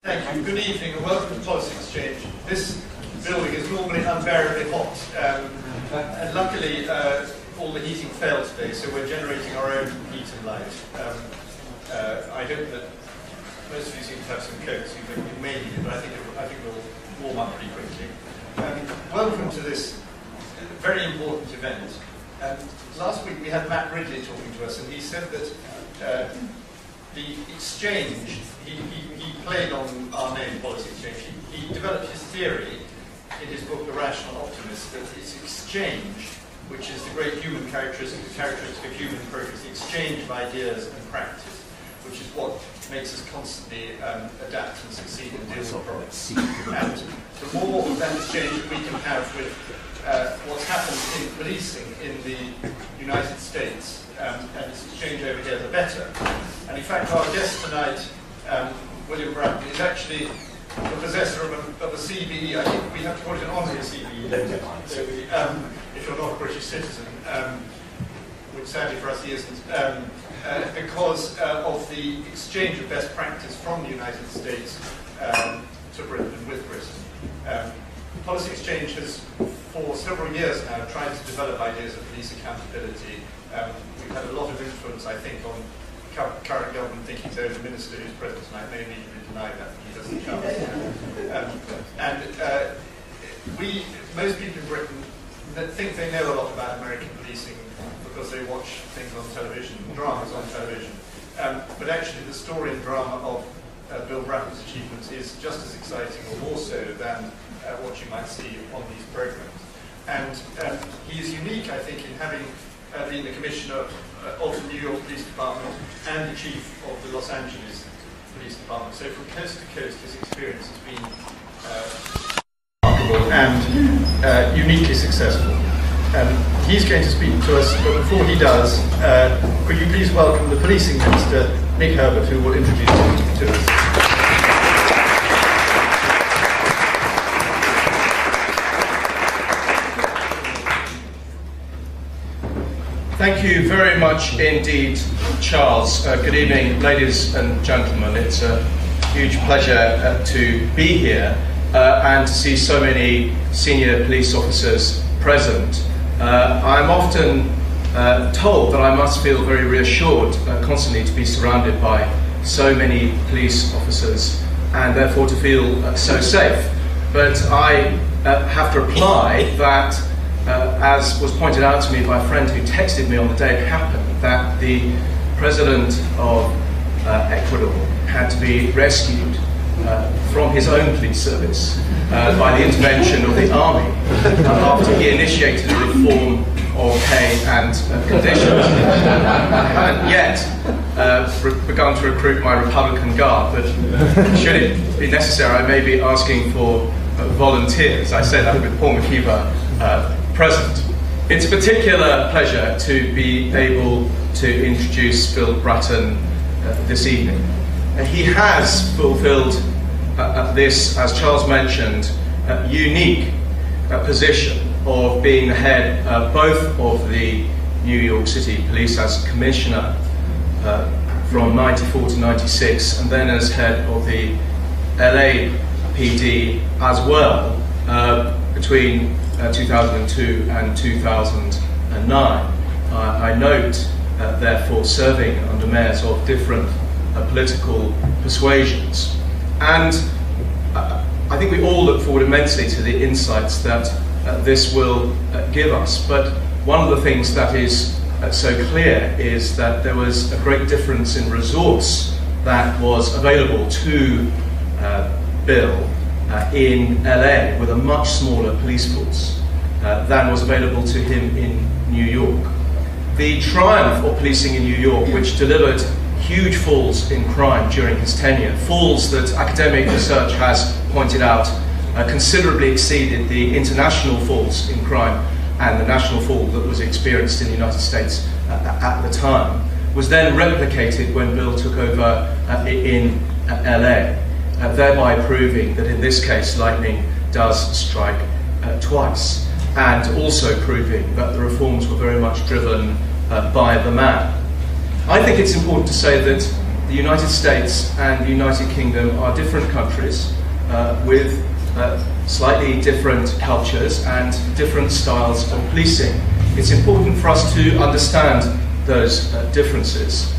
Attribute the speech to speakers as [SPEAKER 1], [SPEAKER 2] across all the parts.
[SPEAKER 1] Thank you. Good evening and welcome to Policy Exchange. This building is normally unbearably hot, and luckily all the heating failed today, so we're generating our own heat and light. I hope that most of you seem to have some coats, you may need it, but I think we'll warm up pretty quickly. Welcome to this very important event. Last week we had Matt Ridley talking to us, and he said that the exchange, he played on our name, Policy Exchange. He developed his theory in his book, The Rational Optimist, that it's exchange, which is the great human characteristic of human progress, the exchange of ideas and practice, which is what makes us constantly adapt and succeed and deal with problems. And the more of that exchange that we can have with what's happened in policing in the United States, and this exchange over here, the better. And in fact, our guest tonight, William Bratton, is actually the possessor of a CBE. I think we have to call it an honorary CBE, if you're not a British citizen, which sadly for us he isn't, because of the exchange of best practice from the United States to Britain and with Britain. Policy Exchange has, for several years now, tried to develop ideas of police accountability. We've had a lot of influence, I think, on current government thinking. So the minister who's present tonight may immediately deny that he doesn't come. Most people in Britain think they know a lot about American policing because they watch things on television, dramas on television. But actually, the story and drama of Bill Bratton's achievements is just as exciting, or more so, than what you might see on these programs. And he is unique, I think, in having been the Commissioner of the New York Police Department and the Chief of the Los Angeles Police Department. So from coast to coast, his experience has been remarkable and uniquely successful. He's going to speak to us, but before he does, could you please welcome the Policing Minister, Nick Herbert, who will introduce you to us.
[SPEAKER 2] Thank you very much indeed, Charles. Good evening, ladies and gentlemen. It's a huge pleasure to be here and to see so many senior police officers present. I'm often told that I must feel very reassured constantly to be surrounded by so many police officers and therefore to feel so safe. But I have to reply that as was pointed out to me by a friend who texted me on the day it happened, that the President of Ecuador had to be rescued from his own police service by the intervention of the army after he initiated a reform of pay and conditions, and yet begun to recruit my Republican Guard. But should it be necessary, I may be asking for volunteers. I say that with Paul McKeever present. It's a particular pleasure to be able to introduce Bill Bratton this evening. He has fulfilled this, as Charles mentioned, unique position of being the head both of the New York City Police as Commissioner from 94 to 96, and then as head of the LAPD as well between 2002 and 2009. I note, therefore, serving under mayors of different political persuasions. And I think we all look forward immensely to the insights that this will give us. But one of the things that is so clear is that there was a great difference in resource that was available to Bill in LA with a much smaller police force than was available to him in New York. The triumph of policing in New York, which delivered huge falls in crime during his tenure, falls that academic research has pointed out considerably exceeded the international falls in crime and the national fall that was experienced in the United States at the time, was then replicated when Bill took over in LA. Thereby proving that in this case lightning does strike twice, and also proving that the reforms were very much driven by the man. I think it's important to say that the United States and the United Kingdom are different countries with slightly different cultures and different styles of policing. It's important for us to understand those differences.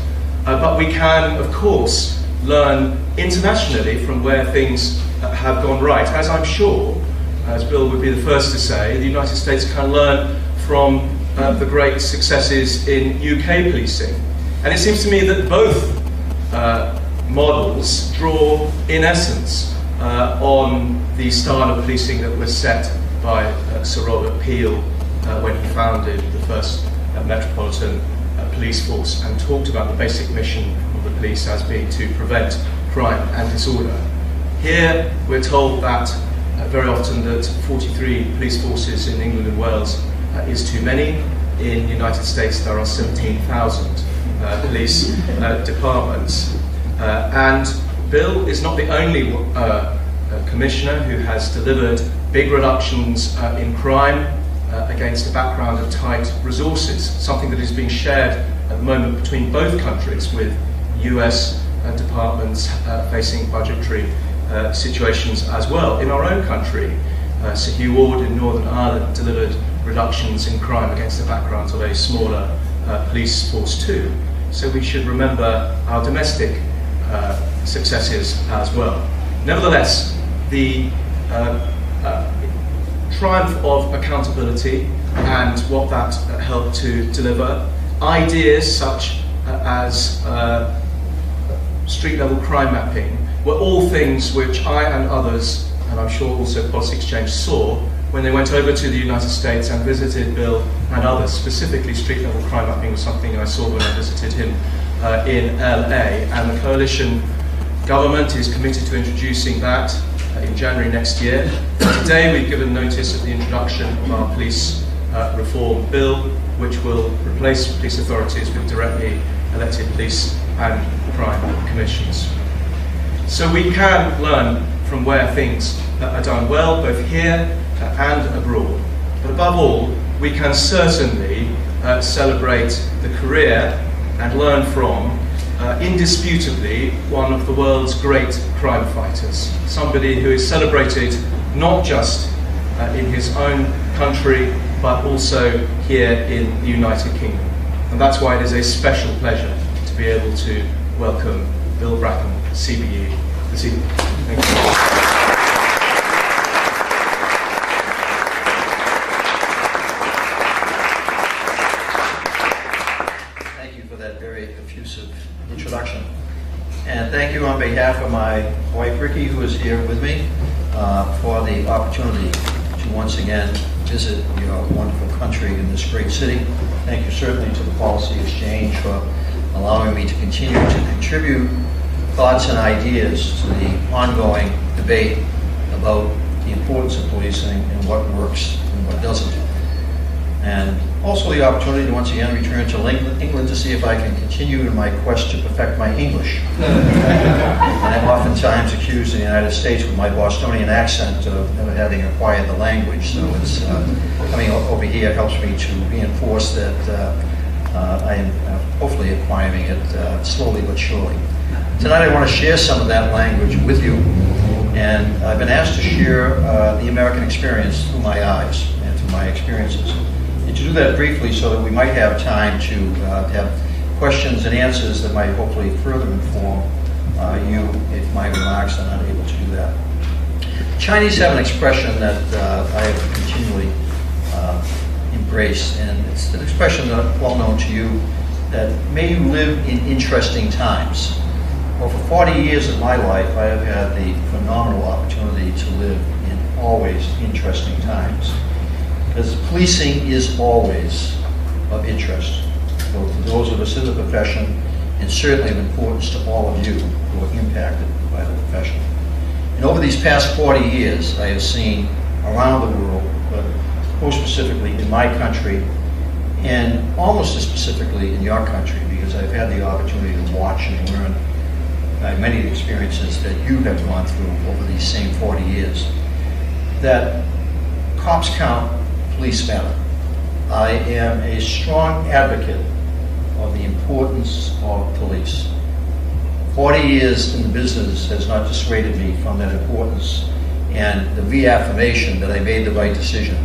[SPEAKER 2] But we can, of course, learn internationally from where things have gone right. As I'm sure, as Bill would be the first to say, the United States can learn from the great successes in UK policing. And it seems to me that both models draw, in essence, on the style of policing that was set by Sir Robert Peel when he founded the first Metropolitan Police Force and talked about the basic mission of the police as being to prevent crime and disorder. Here we're told that very often that 43 police forces in England and Wales is too many. In the United States there are 17,000 police departments. And Bill is not the only commissioner who has delivered big reductions in crime against a background of tight resources, something that is being shared at the moment between both countries, with US departments facing budgetary situations as well. In our own country, Sir Hugh Ward in Northern Ireland delivered reductions in crime against the background of a smaller police force too. So we should remember our domestic successes as well. Nevertheless, the triumph of accountability and what that helped to deliver, ideas such as street-level crime mapping, were all things which I and others, and I'm sure also Policy Exchange, saw when they went over to the United States and visited Bill and others. Specifically, street-level crime mapping was something I saw when I visited him in LA, and the coalition government is committed to introducing that in January next year. Today we've given notice of the introduction of our police reform bill, which will replace police authorities with directly elected police and crime commissions. So we can learn from where things are done well, both here and abroad. But above all, we can certainly celebrate the career and learn from indisputably one of the world's great crime fighters, somebody who is celebrated not just in his own country but also here in the United Kingdom. And that's why it is a special pleasure to be able to welcome Bill Bratton, CBE, this evening. Thank you.
[SPEAKER 3] Introduction. And thank you on behalf of my wife Ricky, who is here with me, for the opportunity to once again visit your wonderful country in this great city. Thank you certainly to the Policy Exchange for allowing me to continue to contribute thoughts and ideas to the ongoing debate about the importance of policing and what works and what doesn't. And also the opportunity to once again return to England to see if I can continue in my quest to perfect my English. I'm oftentimes accused in the United States with my Bostonian accent of never having acquired the language, so it's coming over here helps me to reinforce that I am hopefully acquiring it slowly but surely. Tonight I want to share some of that language with you, and I've been asked to share the American experience through my eyes and through my experiences. And to do that briefly so that we might have time to have questions and answers that might hopefully further inform you if my remarks are not able to do that. Chinese have an expression that I have continually embraced, and it's an expression that is well known to you, that may you live in interesting times. Well, for 40 years of my life, I have had the phenomenal opportunity to live in always interesting times. Because policing is always of interest, both to those of us in the profession and certainly of importance to all of you who are impacted by the profession. And over these past 40 years, I have seen around the world, but most specifically in my country, and almost as specifically in your country, because I've had the opportunity to watch and learn many of the experiences that you have gone through over these same 40 years, that cops count, police matter. I am a strong advocate of the importance of police. 40 years in the business has not dissuaded me from that importance and the reaffirmation that I made the right decision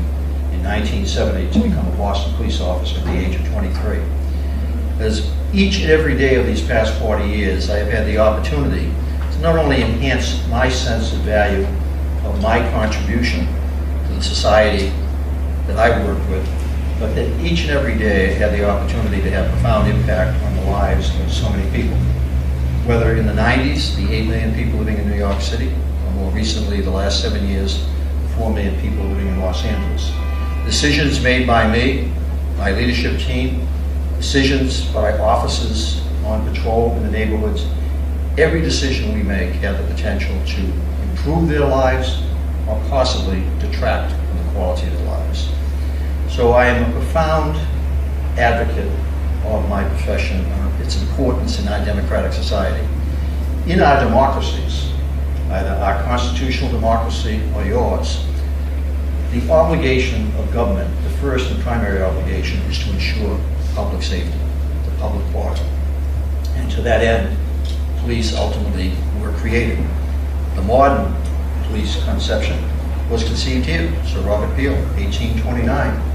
[SPEAKER 3] in 1970 to become a Boston police officer at the age of 23. As each and every day of these past 40 years, I have had the opportunity to not only enhance my sense of value of my contribution to the society that I work with, but that each and every day I had the opportunity to have profound impact on the lives of so many people. Whether in the 90s, the 8 million people living in New York City, or more recently, the last 7 years, the 4 million people living in Los Angeles. Decisions made by me, my leadership team, decisions by officers on patrol in the neighborhoods, every decision we make has the potential to improve their lives or possibly detract from the quality of their lives. So I am a profound advocate of my profession, its importance in our democratic society. In our democracies, either our constitutional democracy or yours, the obligation of government, the first and primary obligation, is to ensure public safety, the public order. And to that end, police ultimately were created. The modern police conception was conceived here, Sir Robert Peel, 1829.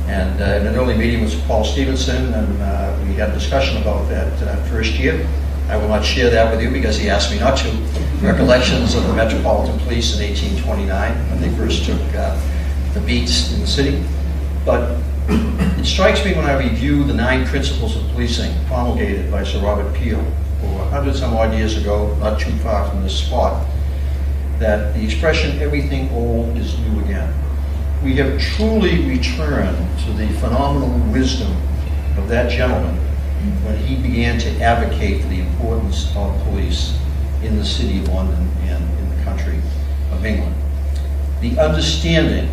[SPEAKER 3] And in an early meeting with Paul Stevenson, and we had a discussion about that first year. I will not share that with you because he asked me not to. Recollections of the Metropolitan Police in 1829 when they first took the beats in the city. But it strikes me when I review the 9 principles of policing promulgated by Sir Robert Peel over 100 some odd years ago, not too far from this spot, that the expression "everything old is new again." We have truly returned to the phenomenal wisdom of that gentleman when he began to advocate for the importance of police in the city of London and in the country of England. The understanding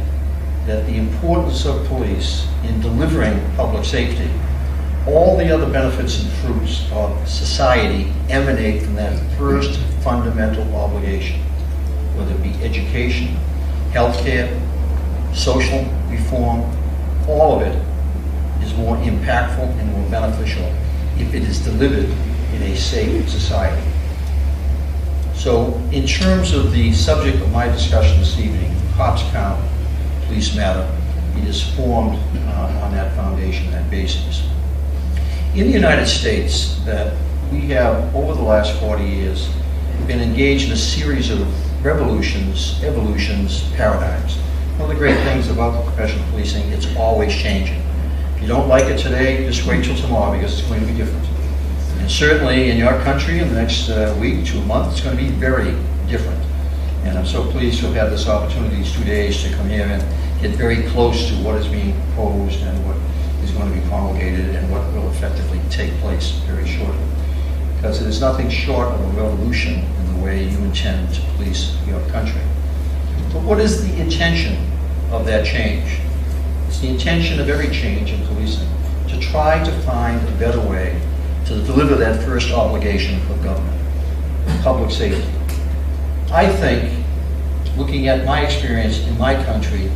[SPEAKER 3] that the importance of police in delivering public safety, all the other benefits and fruits of society emanate from that first fundamental obligation, whether it be education, healthcare, social reform, all of it is more impactful and more beneficial if it is delivered in a safe society. So in terms of the subject of my discussion this evening, cops count, police matter, it is formed on that foundation, that basis. In the United States, that we have, over the last 40 years, been engaged in a series of revolutions, evolutions, paradigms. One of the great things about the profession of policing, it's always changing. If you don't like it today, just wait till tomorrow because it's going to be different. And certainly in your country in the next week, 2 months, it's going to be very different. And I'm so pleased to have had this opportunity these 2 days to come here and get very close to what is being proposed and what is going to be promulgated and what will effectively take place very shortly. Because it is nothing short of a revolution in the way you intend to police your country. But what is the intention of that change? It's the intention of every change in policing to try to find a better way to deliver that first obligation of government, public safety. I think, looking at my experience in my country,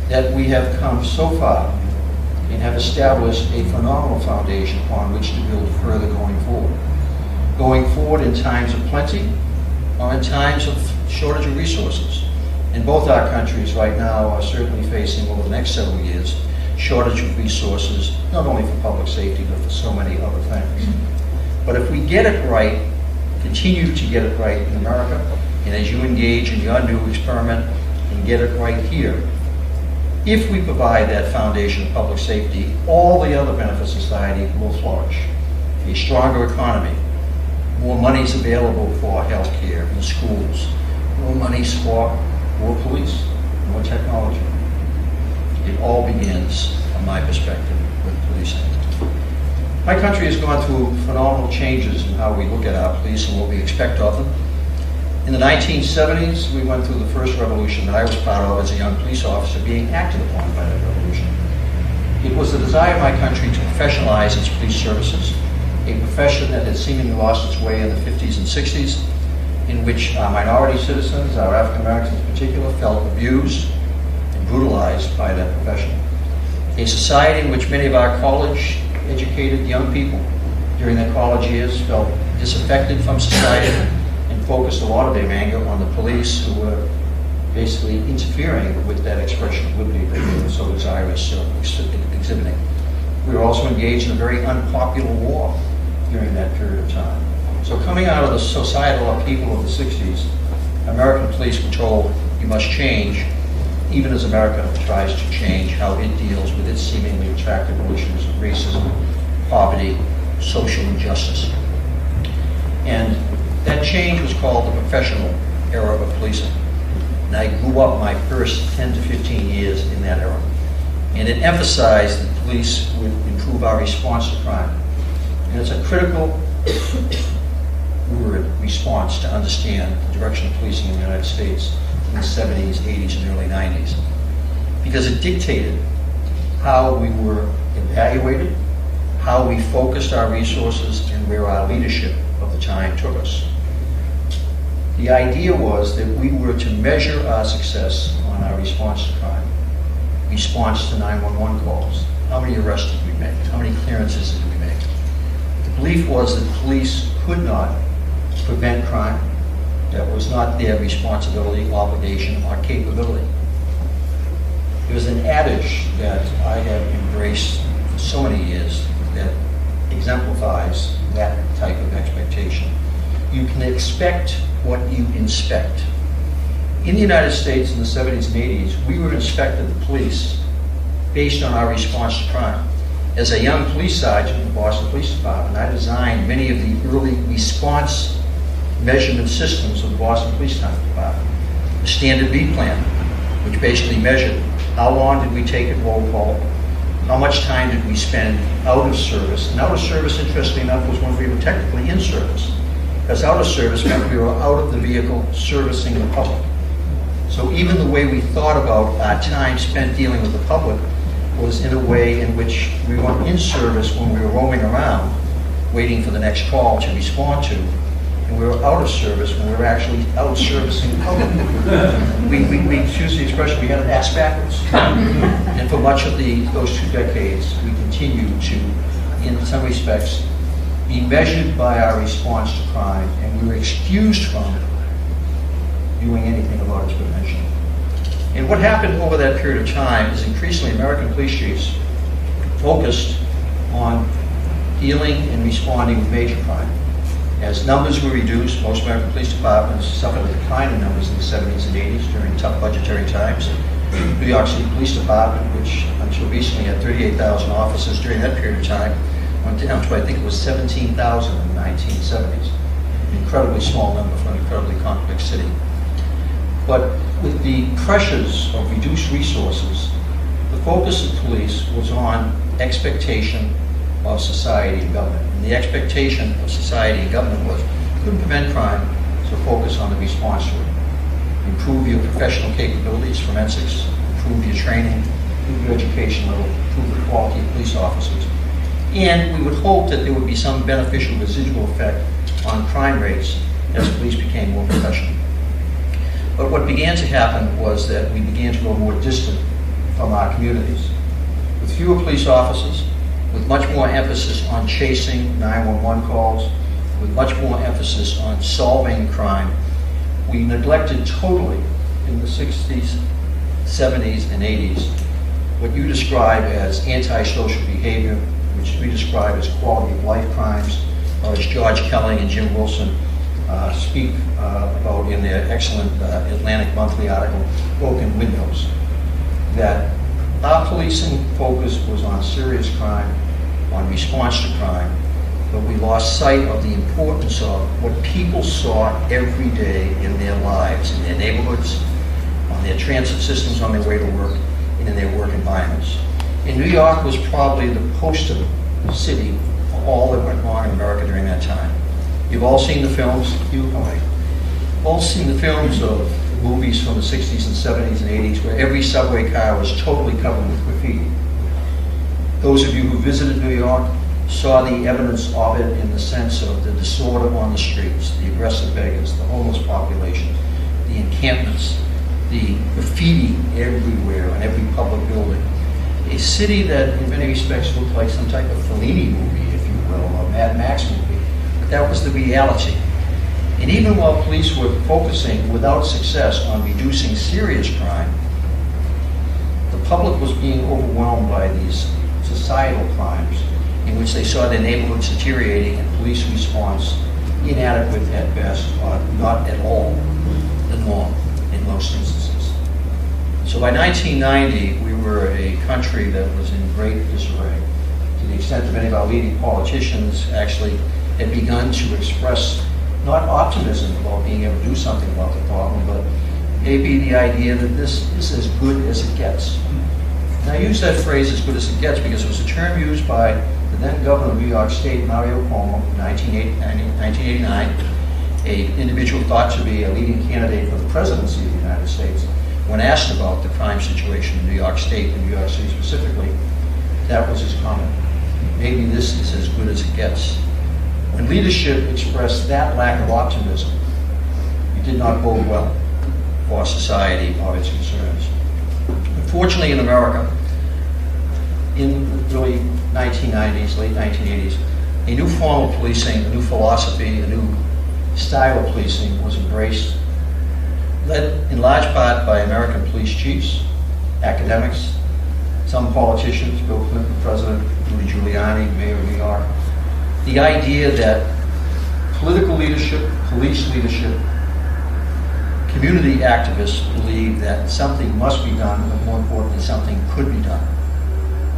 [SPEAKER 3] that we have come so far and have established a phenomenal foundation upon which to build further going forward. Going forward in times of plenty or in times of shortage of resources. And both our countries right now are certainly facing, over the next several years, shortage of resources, not only for public safety, but for so many other things. But if we get it right, continue to get it right in America, and as you engage in your new experiment and get it right here, if we provide that foundation of public safety, all the other benefits of society will flourish. A stronger economy, more money is available for health care and schools, more money for more police, more technology. It all begins, from my perspective, with policing. My country has gone through phenomenal changes in how we look at our police and what we expect of them. In the 1970s, we went through the first revolution that I was part of as a young police officer, being acted upon by that revolution. It was the desire of my country to professionalize its police services, a profession that had seemingly lost its way in the 50s and 60s, in which our minority citizens, our African Americans in particular, felt abused and brutalized by that profession. A society in which many of our college-educated young people during their college years felt disaffected from society and focused a lot of their anger on the police who were basically interfering with that expression of liberty that they were so desirous of exhibiting. We were also engaged in a very unpopular war during that period of time. So coming out of the societal upheaval of the 60s, American police were told, you must change, even as America tries to change how it deals with its seemingly intractable issues of racism, poverty, social injustice. And that change was called the professional era of policing. And I grew up my first 10 to 15 years in that era. And it emphasized that police would improve our response to crime. And it's a critical word, response, to understand the direction of policing in the United States in the 70s, 80s, and early 90s. Because it dictated how we were evaluated, how we focused our resources, and where our leadership of the time took us. The idea was that we were to measure our success on our response to crime, response to 911 calls. How many arrests did we make? How many clearances did we make? The belief was that police could not prevent crime. That was not their responsibility, obligation, or capability. There was an adage that I have embraced for so many years that exemplifies that type of expectation. You can expect what you inspect. In the United States in the 70s and 80s, we were inspected, the police, based on our response to crime. As a young police sergeant in the Boston Police Department, I designed many of the early response measurement systems of the Boston Police Department. The Standard B plan, which basically measured how long did we take at roll call, how much time did we spend out of service. And out of service, interestingly enough, was when we were technically in service. Because out of service meant we were out of the vehicle servicing the public. So even the way we thought about our time spent dealing with the public was in a way in which we weren't in service when we were roaming around, waiting for the next call to respond to, and we were out of service when we were actually out servicing the public. we choose the expression, we had it ass backwards. And for much of those 2 decades, we continued to, in some respects, be measured by our response to crime, and we were excused from doing anything about its prevention. And what happened over that period of time is increasingly American police chiefs focused on dealing and responding with major crime. As numbers were reduced, most American police departments suffered a decline in numbers in the 70s and 80s during tough budgetary times. New York City Police Department, which until recently had 38,000 officers during that period of time, went down to, I think it was 17,000 in the 1970s. An incredibly small number for an incredibly complex city. But with the pressures of reduced resources, the focus of police was on expectation of society and government. And the expectation of society and government was, you couldn't prevent crime, so focus on the response to it. Improve your professional capabilities, forensics, improve your training, improve your education level, improve the quality of police officers. And we would hope that there would be some beneficial residual effect on crime rates as police became more professional. But what began to happen was that we began to grow more distant from our communities. With fewer police officers, with much more emphasis on chasing 911 calls, with much more emphasis on solving crime, we neglected totally in the 60s, 70s, and 80s what you describe as antisocial behavior, which we describe as quality of life crimes, or as George Kelly and Jim Wilson speak about in their excellent Atlantic Monthly article, Broken Windows, that our policing focus was on serious crime, on response to crime, but we lost sight of the importance of what people saw every day in their lives, in their neighborhoods, on their transit systems on their way to work, and in their work environments. And New York was probably the poster city for all that went wrong in America during that time. You've all seen the films, you've all seen the films of the movies from the 60s and 70s and 80s where every subway car was totally covered with graffiti. Those of you who visited New York saw the evidence of it in the sense of the disorder on the streets, the aggressive beggars, the homeless population, the encampments, the graffiti everywhere in every public building. A city that in many respects looked like some type of Fellini movie, if you will, of Mad Max movie, but that was the reality. And even while police were focusing without success on reducing serious crime, the public was being overwhelmed by these societal crimes in which they saw their neighborhoods deteriorating and police response inadequate at best, or not at all the norm in most instances. So by 1990, we were a country that was in great disarray, to the extent that many of our leading politicians actually had begun to express not optimism about being able to do something about the problem, but maybe the idea that this is as good as it gets. And I use that phrase, as good as it gets, because it was a term used by the then governor of New York State, Mario Cuomo, in 1989, an individual thought to be a leading candidate for the presidency of the United States. When asked about the crime situation in New York State, and New York City specifically, that was his comment. Maybe this is as good as it gets. When leadership expressed that lack of optimism, it did not bode well for society or its concerns. Unfortunately, in America, in the early 1990s, late 1980s, a new form of policing, a new philosophy, a new style of policing was embraced, led in large part by American police chiefs, academics, some politicians, Bill Clinton, President, Rudy Giuliani, Mayor of New York. The idea that political leadership, police leadership, community activists believe that something must be done, but more importantly, something could be done.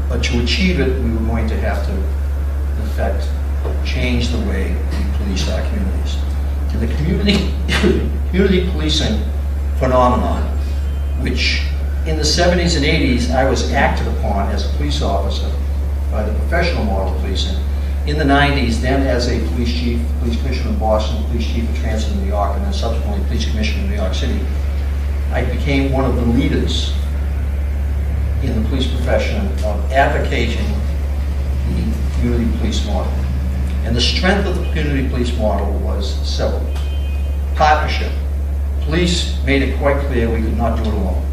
[SPEAKER 3] But to achieve it, we were going to have to, in effect, change the way we police our communities. And the community policing phenomenon, which in the 70s and 80s I was acted upon as a police officer by the professional model of policing. In the 90s, then as a police chief, police commissioner in Boston, police chief of transit in New York, and then subsequently police commissioner in New York City, I became one of the leaders in the police profession of advocating the community police model. And the strength of the community police model was several. Partnership. Police made it quite clear we could not do it alone,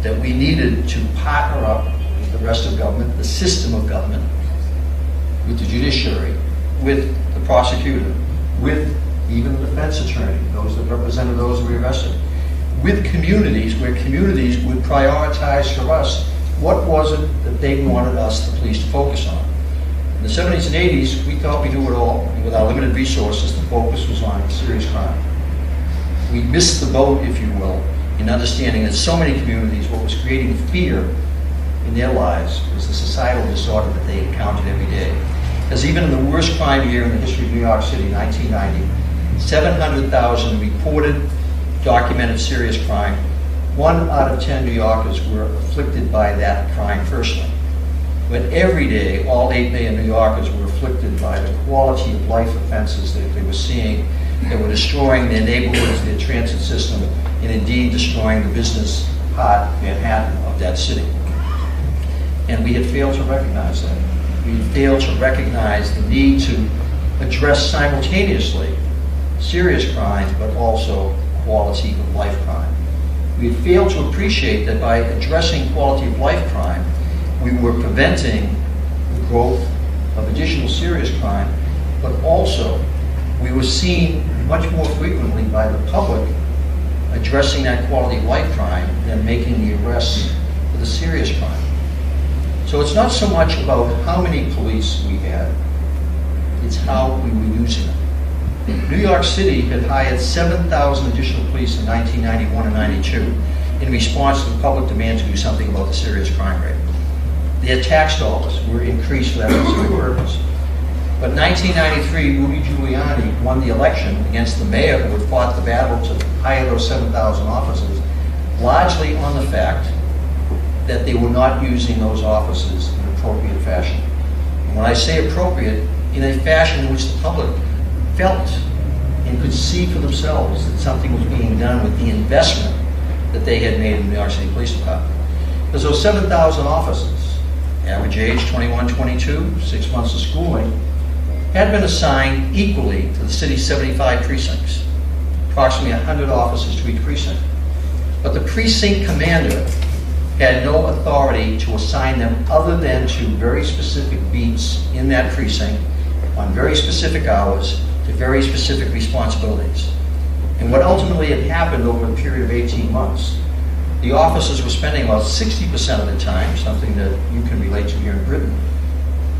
[SPEAKER 3] that we needed to partner up with the rest of government, the system of government, with the judiciary, with the prosecutor, with even the defense attorney, those that represented those that we arrested, with communities, where communities would prioritize for us what was it that they wanted us, the police, to focus on. In the 70s and 80s, we thought we knew it all, and with our limited resources, the focus was on serious crime. We missed the boat, if you will, in understanding that so many communities, what was creating fear in their lives was the societal disorder that they encountered every day. Because even in the worst crime year in the history of New York City, 1990, 700,000 reported, documented serious crime. 1 out of 10 New Yorkers were afflicted by that crime personally. But every day, all 8 million New Yorkers were afflicted by the quality of life offenses that they were seeing that were destroying their neighborhoods, their transit system, and indeed destroying the business part, Manhattan, of that city. And we had failed to recognize that. We had failed to recognize the need to address simultaneously serious crimes, but also quality of life crime. We had failed to appreciate that by addressing quality of life crime, we were preventing the growth of additional serious crime, but also we were seen much more frequently by the public addressing that quality of life crime than making the arrests for the serious crime. So it's not so much about how many police we had, it's how we were using them. New York City had hired 7,000 additional police in 1991 and 92 in response to the public demand to do something about the serious crime rate. Their tax dollars were increased for that specific purpose. But in 1993, Rudy Giuliani won the election against the mayor who had fought the battle to hire those 7,000 officers, largely on the fact that they were not using those officers in appropriate fashion. And when I say appropriate, in a fashion in which the public felt and could see for themselves that something was being done with the investment that they had made in the New York City Police Department. Because those 7,000 officers, average age 21, 22, 6 months of schooling, had been assigned equally to the city's 75 precincts, approximately 100 officers to each precinct. But the precinct commander had no authority to assign them other than to very specific beats in that precinct on very specific hours to very specific responsibilities. And what ultimately had happened over a period of 18 months, the officers were spending about 60% of the time, something that you can relate to here in Britain,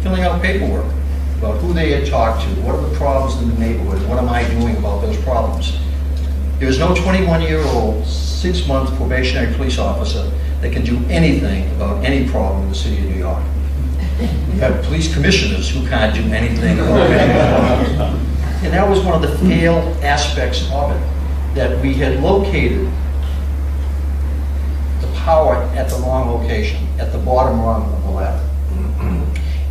[SPEAKER 3] filling out paperwork about who they had talked to, what are the problems in the neighborhood, what am I doing about those problems. There is no 21-year-old, 6-month probationary police officer that can do anything about any problem in the city of New York. We have police commissioners who can't do anything about any problem. And that was one of the failed aspects of it, that we had located the power at the wrong location, at the bottom rung of the ladder.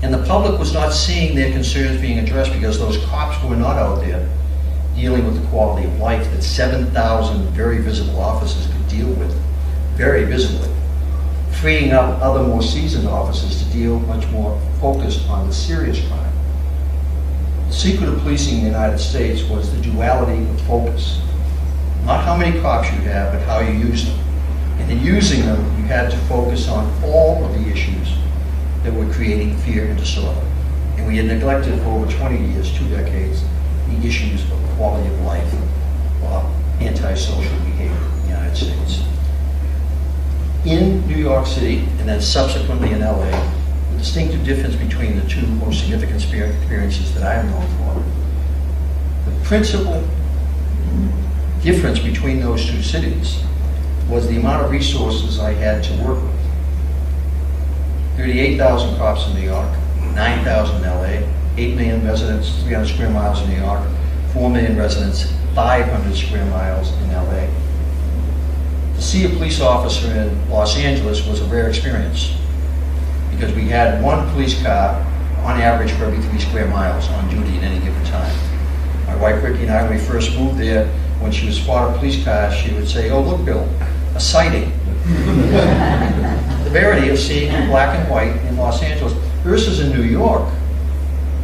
[SPEAKER 3] And the public was not seeing their concerns being addressed because those cops were not out there dealing with the quality of life that 7,000 very visible officers could deal with, very visibly, freeing up other more seasoned officers to deal much more focused on the serious crime. The secret of policing in the United States was the duality of focus. Not how many cops you have, but how you use them. And in using them, you had to focus on all of the issues that were creating fear and disorder. And we had neglected for over 20 years, 2 decades, the issues of quality of life or antisocial behavior in the United States. In New York City, and then subsequently in LA, the distinctive difference between the two most significant experiences that I am known for, the principal difference between those two cities was the amount of resources I had to work with. 38,000 cops in New York, 9,000 in LA, 8 million residents, 300 square miles in New York, 4 million residents, 500 square miles in LA. To see a police officer in Los Angeles was a rare experience because we had one police car on average for every 3 square miles on duty at any given time. My wife Ricky and I, when we first moved there, when she would spot a police car, she would say, "Oh, look, Bill, a sighting." The rarity of seeing black and white in Los Angeles versus in New York.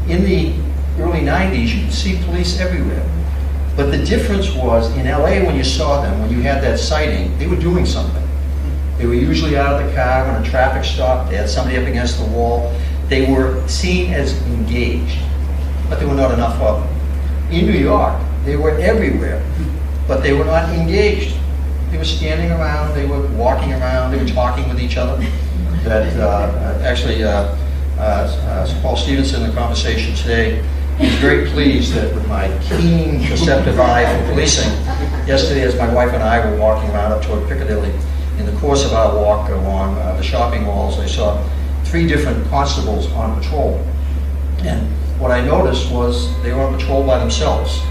[SPEAKER 3] In the early 90s, you could see police everywhere. But the difference was, in LA, when you saw them, when you had that sighting, they were doing something. They were usually out of the car when a traffic stop, they had somebody up against the wall. They were seen as engaged, but there were not enough of them. In New York, they were everywhere, but they were not engaged. They were standing around, they were walking around, they were talking with each other. Paul Stevenson, in the conversation today, he was very pleased that with my keen, perceptive eye for policing, yesterday as my wife and I were walking around up toward Piccadilly, in the course of our walk along the shopping malls, I saw 3 different constables on patrol. And what I noticed was they were on patrol by themselves.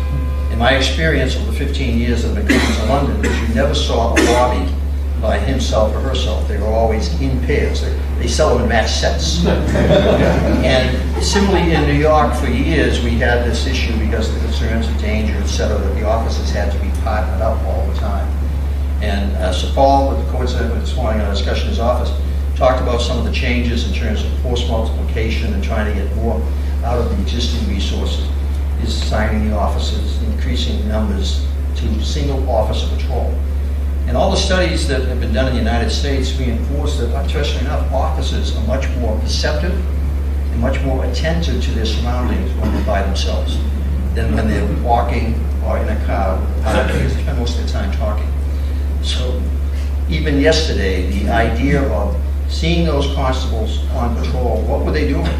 [SPEAKER 3] In my experience over the 15 years that I've been coming to London, you never saw a lobby by himself or herself. They were always in pairs. They seldom in match sets. And similarly in New York for years, we had this issue because of the concerns of danger, etc., that the officers had to be partnered up all the time. And Sir Paul, with the coincident this morning in our discussion in his office, talked about some of the changes in terms of force multiplication and trying to get more out of the existing resources. Is assigning the officers, increasing numbers to single officer patrol. And all the studies that have been done in the United States reinforce that, interestingly enough, officers are much more perceptive and much more attentive to their surroundings when they're by themselves than when they're walking or in a car because they spend most of their time talking. So even yesterday, the idea of seeing those constables on patrol, what were they doing?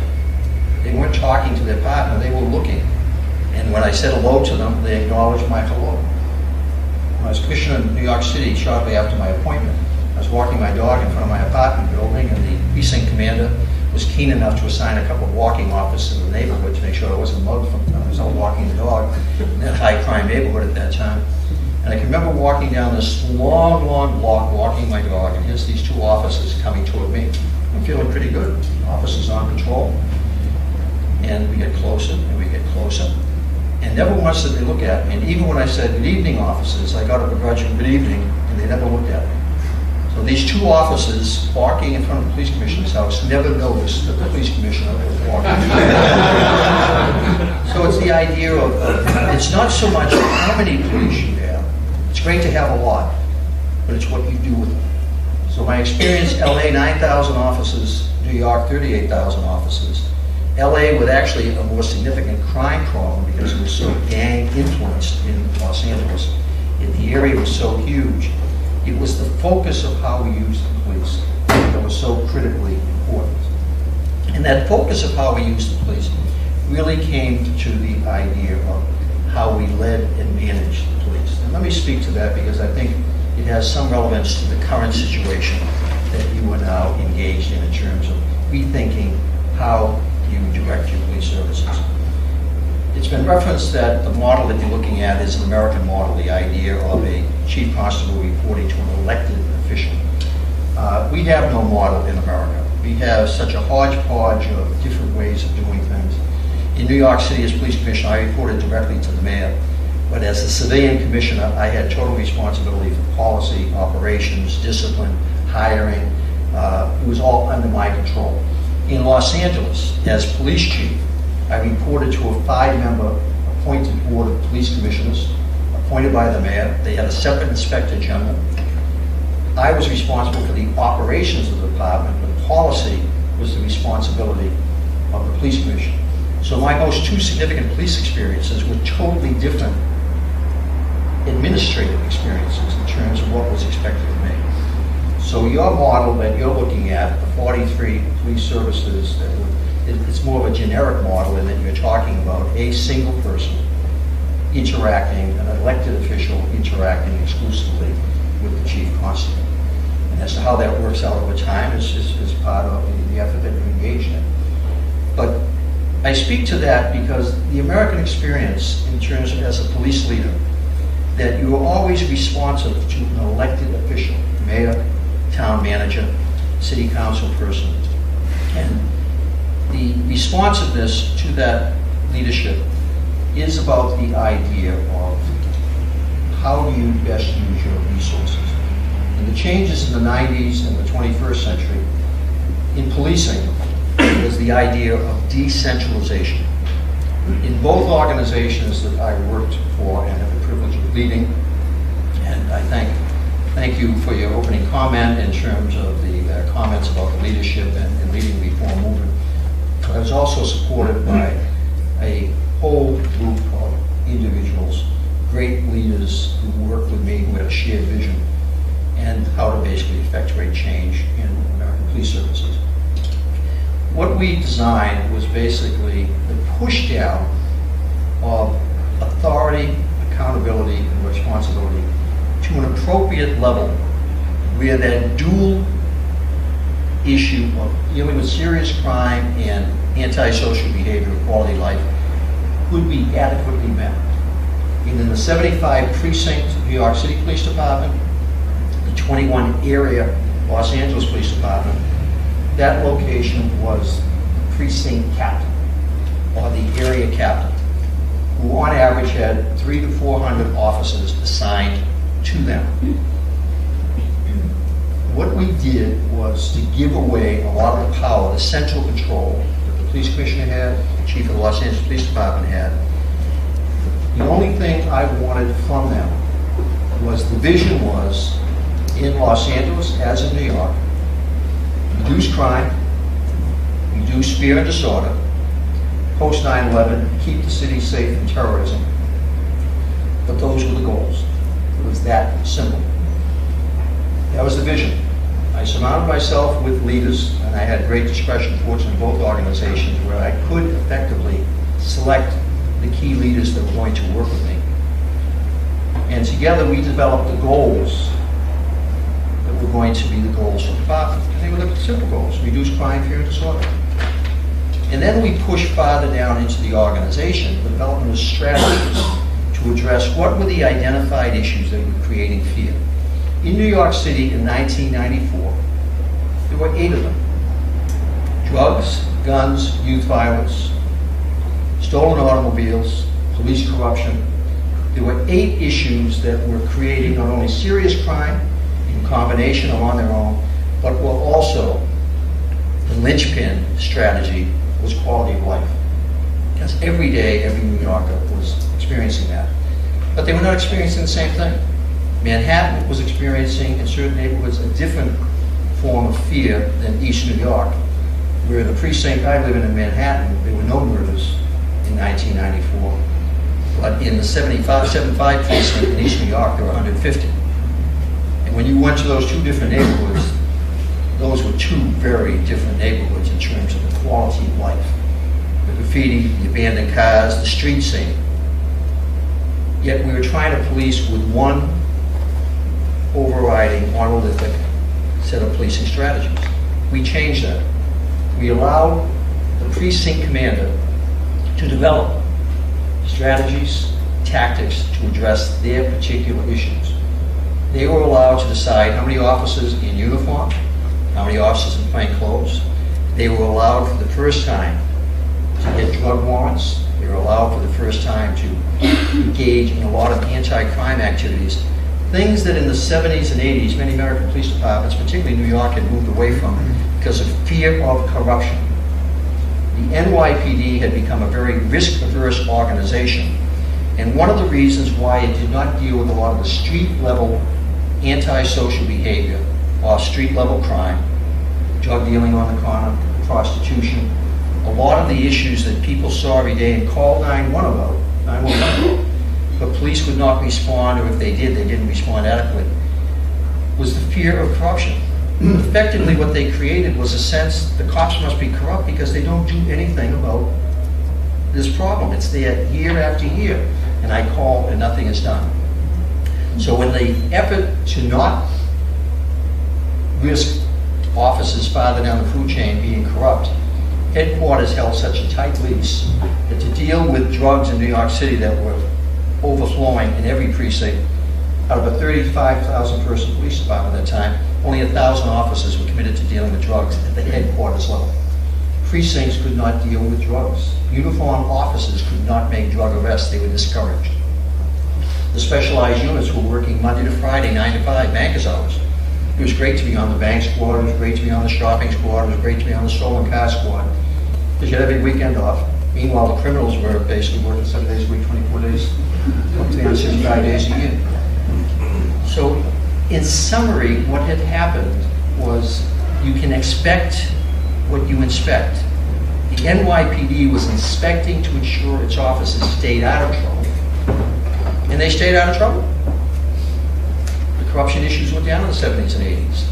[SPEAKER 3] They weren't talking to their partner, they were looking. And when I said hello to them, they acknowledged my hello. When I was commissioner in New York City shortly after my appointment, I was walking my dog in front of my apartment building, and the precinct commander was keen enough to assign a couple of walking officers in the neighborhood to make sure I wasn't mugged from I was out walking the dog in that high crime neighborhood at that time. And I can remember walking down this long, long block, walking my dog, and here's these 2 officers coming toward me. I'm feeling pretty good. Officers on patrol. And we get closer, and we get closer. And never once did they look at me. And even when I said, "Good evening, officers," I got up begrudging, "Good evening," and they never looked at me. So these 2 officers walking in front of the police commissioner's house never noticed that the police commissioner was walking. So it's the idea of, it's not so much how many police you have. It's great to have a lot, but it's what you do with them. So my experience, LA, 9,000 officers, New York, 38,000 officers. LA with actually a more significant crime problem because it was so gang influenced in Los Angeles, and the area was so huge. It was the focus of how we used the police that was so critically important. And that focus of how we used the police really came to the idea of how we led and managed the police. And let me speak to that because I think it has some relevance to the current situation that you are now engaged in terms of rethinking how you direct your police services. It's been referenced that the model that you're looking at is an American model, the idea of a chief constable reporting to an elected official. We have no model in America. We have such a hodgepodge of different ways of doing things. In New York City as police commissioner, I reported directly to the mayor. But as a civilian commissioner, I had total responsibility for policy, operations, discipline, hiring. It was all under my control. In Los Angeles, as police chief, I reported to a 5-member appointed board of police commissioners appointed by the mayor. They had a separate inspector general. I was responsible for the operations of the department, but policy was the responsibility of the police commission. So my most 2 significant police experiences were totally different administrative experiences in terms of what was expected of me. So your model that you're looking at, the 43 police services, it's more of a generic model in that you're talking about a single person interacting, an elected official interacting exclusively with the chief constable. And as to how that works out over time is part of the effort that you're engaged in. But I speak to that because the American experience in terms of as a police leader, that you are always responsive to an elected official, mayor, town manager, city council person. And the responsiveness to that leadership is about the idea of how do you best use your resources. And the changes in the 90s and the 21st century in policing was the idea of decentralization. In both organizations that I worked for and have the privilege of leading, and I thank you for your opening comment in terms of the comments about the leadership and leading the reform movement. I was also supported by a whole group of individuals, great leaders who worked with me, who had a shared vision, and how to basically effectuate change in American police services. What we designed was basically the push down of authority, accountability, and responsibility to an appropriate level where that dual issue of dealing with serious crime and antisocial behavior, quality of life, could be adequately met. And in the 75 precinct New York City Police Department, the 21 area Los Angeles Police Department, that location was the precinct captain or the area captain, who on average had 300 to 400 officers assigned to them. What we did was to give away a lot of the power, the central control that the police commissioner had, the chief of the Los Angeles Police Department had. The only thing I wanted from them was the vision was, in Los Angeles as in New York, reduce crime, reduce fear and disorder, post 9/11, keep the city safe from terrorism. But those were the goals. It was that simple. That was the vision. I surrounded myself with leaders, and I had great discretion, fortunately, in both organizations, where I could effectively select the key leaders that were going to work with me. And together we developed the goals that were going to be the goals for the department. They were the simple goals: reduce crime, fear, and disorder. And then we pushed farther down into the organization, developing the strategies to address what were the identified issues that were creating fear. In New York City in 1994, there were 8 of them: drugs, guns, youth violence, stolen automobiles, police corruption. There were 8 issues that were creating not only serious crime in combination or on their own, but were also the linchpin strategy was quality of life. Because every day, every New Yorker was experiencing that. But they were not experiencing the same thing. Manhattan was experiencing, in certain neighborhoods, a different form of fear than East New York. where the precinct I live in Manhattan, there were no murders in 1994. But in the 75 precinct in East New York, there were 150. And when you went to those two different neighborhoods, those were two very different neighborhoods in terms of the quality of life. The graffiti, the abandoned cars, the street scene. Yet we were trying to police with one overriding monolithic set of policing strategies. We changed that. We allowed the precinct commander to develop strategies, tactics to address their particular issues. They were allowed to decide how many officers in uniform, how many officers in plain clothes. They were allowed for the first time to get drug warrants. They were allowed for the first time to engage in a lot of anti-crime activities, things that in the 70s and 80s many American police departments, particularly New York, had moved away from because of fear of corruption. The NYPD had become a very risk-averse organization, and one of the reasons why it did not deal with a lot of the street-level antisocial behavior or street-level crime, drug dealing on the corner, prostitution, a lot of the issues that people saw every day and called 911, but police would not respond, or if they did, they didn't respond adequately, was the fear of corruption. Effectively, what they created was a sense the cops must be corrupt because they don't do anything about this problem. It's there year after year, and I call and nothing is done. So in the effort to not risk officers farther down the food chain being corrupt, headquarters held such a tight leash that to deal with drugs in New York City that were overflowing in every precinct, out of a 35,000 person police department at that time, only 1,000 officers were committed to dealing with drugs at the headquarters level. Precincts could not deal with drugs. Uniformed officers could not make drug arrests. They were discouraged. The specialized units were working Monday to Friday, 9 to 5, bankers hours. It was great to be on the bank squad. It was great to be on the shopping squad. It was great to be on the stolen car squad, because you had every weekend off. Meanwhile, the criminals were basically working 7 days a week, 24 days, up to 365 days a year. So, in summary, what had happened was you can expect what you inspect. The NYPD was inspecting to ensure its officers stayed out of trouble, and they stayed out of trouble. The corruption issues went down in the 70s and 80s.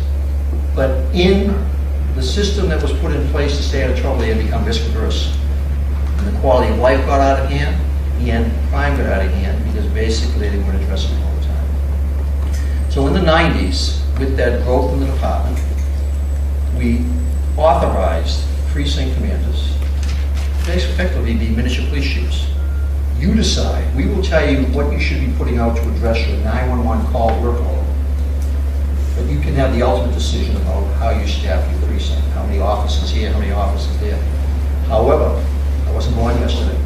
[SPEAKER 3] But in the system that was put in place to stay out of trouble, they had become risk averse. And the quality of life got out of hand, and crime got out of hand, because basically they weren't addressing it all the time. So in the 90s, with that growth in the department, we authorized precinct commanders to effectively be miniature police chiefs. You decide. We will tell you what you should be putting out to address your 911 call workload. But you can have the ultimate decision about how you staff your precinct, how many officers here, how many officers there. However, I wasn't born yesterday.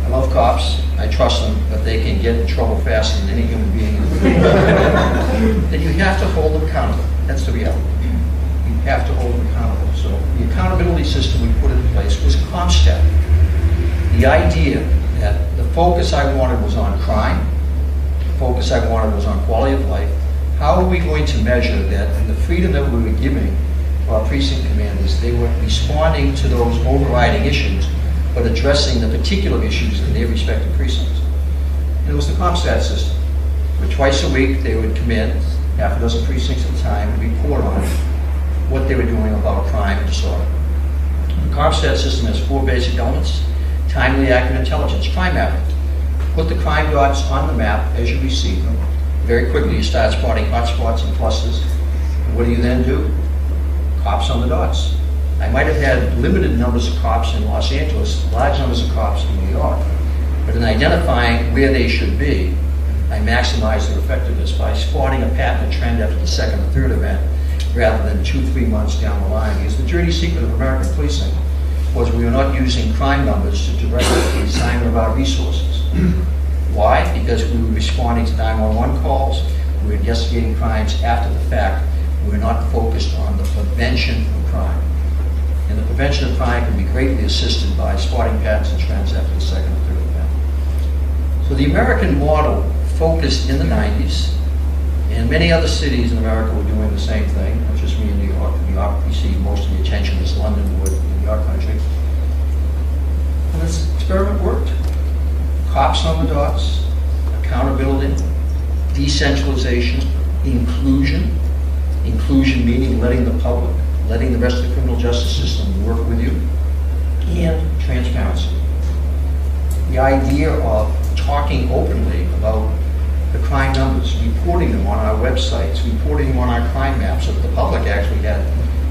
[SPEAKER 3] I love cops, I trust them, but they can get in trouble faster than any human being in the world. Then you have to hold them accountable. That's the reality. You have to hold them accountable. So the accountability system we put in place was CompStat. The idea that the focus I wanted was on crime, the focus I wanted was on quality of life. How are we going to measure that in the freedom that we were giving to our precinct commanders, they were responding to those overriding issues, but addressing the particular issues in their respective precincts? And it was the CompStat system, where twice a week they would come in, half a dozen precincts at a time, and report on what they were doing about crime and disorder. The CompStat system has 4 basic elements: timely, accurate intelligence, crime mapping. Put the crime dots on the map as you receive them. Very quickly you start spotting hotspots and clusters. What do you then do? Cops on the dots. I might have had limited numbers of cops in Los Angeles, large numbers of cops in New York, but in identifying where they should be, I maximize their effectiveness by spotting a pattern, a trend after the second or third event, rather than 2-3 months down the line. Because the dirty secret of American policing was we were not using crime numbers to direct the assignment of our resources. Why? Because we were responding to 911 calls, we were investigating crimes after the fact, we were not focused on the prevention of crime. And the prevention of crime can be greatly assisted by spotting patterns and trends after the second or third event. So the American model focused in the 90s, And many other cities in America were doing the same thing, not just me in New York. New York, we see most of the attention as London would in our country. And this experiment worked. Cops on the dots, accountability, decentralization, inclusion. Inclusion meaning letting the public, letting the rest of the criminal justice system work with you, and transparency. The idea of talking openly about the crime numbers, reporting them on our websites, reporting them on our crime maps, so that the public actually had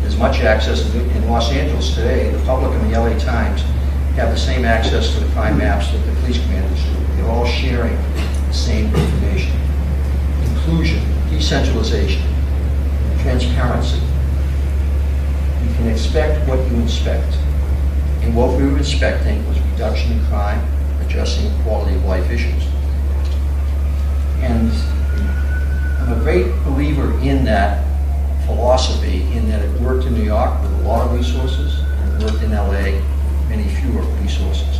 [SPEAKER 3] as much access as in Los Angeles today. The public and the LA Times have the same access to the crime maps that the police commanders do. They're all sharing the same information. Inclusion, decentralization, transparency. You can expect what you inspect. And what we were inspecting was reduction in crime, addressing quality of life issues. And I'm a great believer in that philosophy, in that it worked in New York with a lot of resources, and it worked in LA, many fewer resources.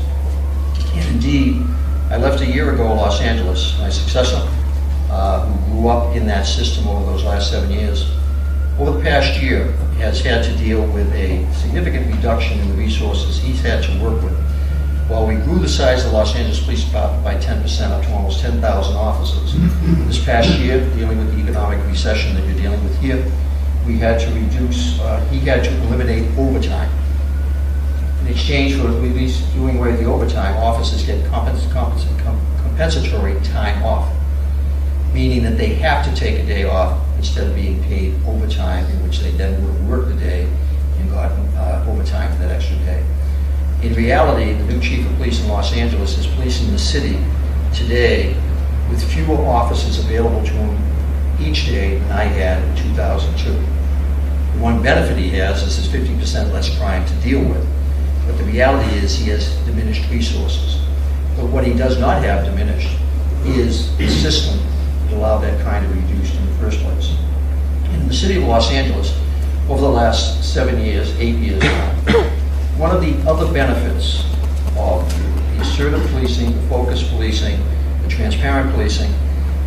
[SPEAKER 3] And indeed, I left a year ago Los Angeles. My successor, who grew up in that system over those last 7 years, over the past year has had to deal with a significant reduction in the resources he's had to work with. While we grew the size of the Los Angeles Police Department by 10% up to almost 10,000 officers, this past year, dealing with the economic recession that you're dealing with here, we had to reduce, he had to eliminate overtime. In exchange for at least doing away with the overtime, officers get compensatory time off, meaning that they have to take a day off instead of being paid overtime, in which they then would have worked the day and got overtime for that extra day. In reality, the new chief of police in Los Angeles is policing the city today with fewer officers available to him each day than I had in 2002. The one benefit he has is his 50% less crime to deal with, but the reality is he has diminished resources. But what he does not have diminished is the system that allowed that crime to be reduced in the first place. In the city of Los Angeles, over the last 7 years, 8 years now, one of the other benefits of the assertive policing, the focused policing, the transparent policing,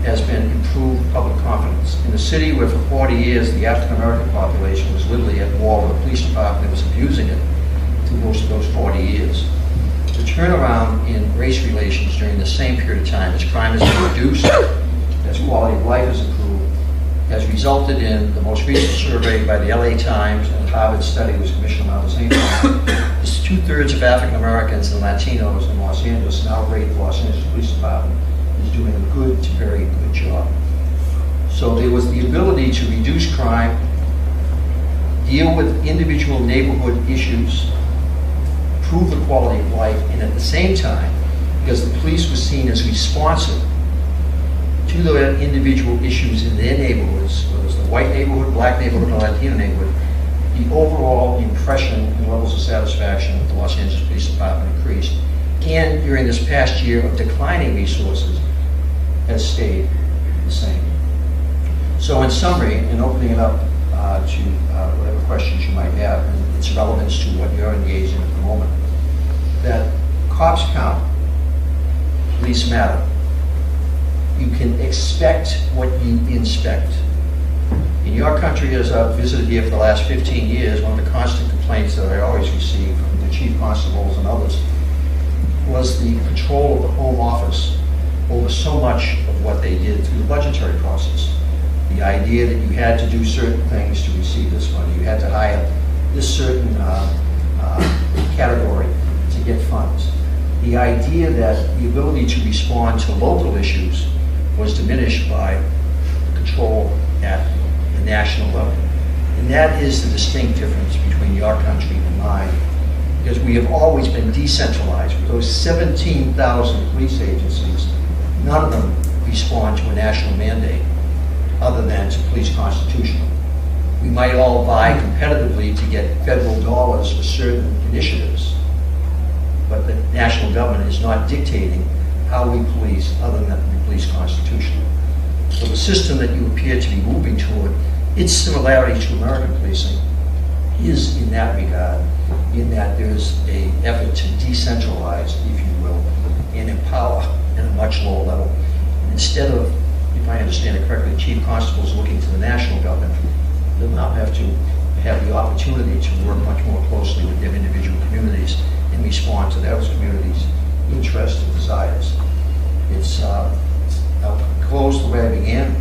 [SPEAKER 3] has been improved public confidence. In a city where for 40 years the African American population was literally at war with the police department that was abusing it through most of those 40 years, the turnaround in race relations during the same period of time, as crime has been reduced, as quality of life has improved, has resulted in the most recent survey by the LA Times and Harvard study was commissioned around the same time. This 2/3 of African Americans and Latinos in Los Angeles now rate the Los Angeles Police Department is doing a good to very good job. So there was the ability to reduce crime, deal with individual neighborhood issues, improve the quality of life, and at the same time, because the police was seen as responsive to the individual issues in their neighborhoods, whether it's the white neighborhood, black neighborhood, or Latino neighborhood, the overall impression and levels of satisfaction of the Los Angeles Police Department increased. And during this past year of declining resources, has stayed the same. So in summary, in opening it up to whatever questions you might have, and its relevance to what you're engaged in at the moment, that cops count, police matter. You can expect what you inspect. In your country, as I've visited here for the last 15 years, one of the constant complaints that I always received from the chief constables and others was the control of the Home Office over so much of what they did through the budgetary process. The idea that you had to do certain things to receive this money, you had to hire this certain category to get funds. The idea that the ability to respond to local issues was diminished by the control at the national level. And that is the distinct difference between your country and mine, because we have always been decentralized. With those 17,000 police agencies, none of them respond to a national mandate other than to police constitutional. We might all vie competitively to get federal dollars for certain initiatives, but the national government is not dictating how we police other than we police constitutionally. So the system that you appear to be moving toward, its similarity to American policing is in that regard, in that there's an effort to decentralize, if you will, and empower at a much lower level. And instead of if I understand it correctly, chief constables looking to the national government, they'll now have to have the opportunity to work much more closely with their individual communities and respond to those communities' interests and desires. It's, I'll close the way I began.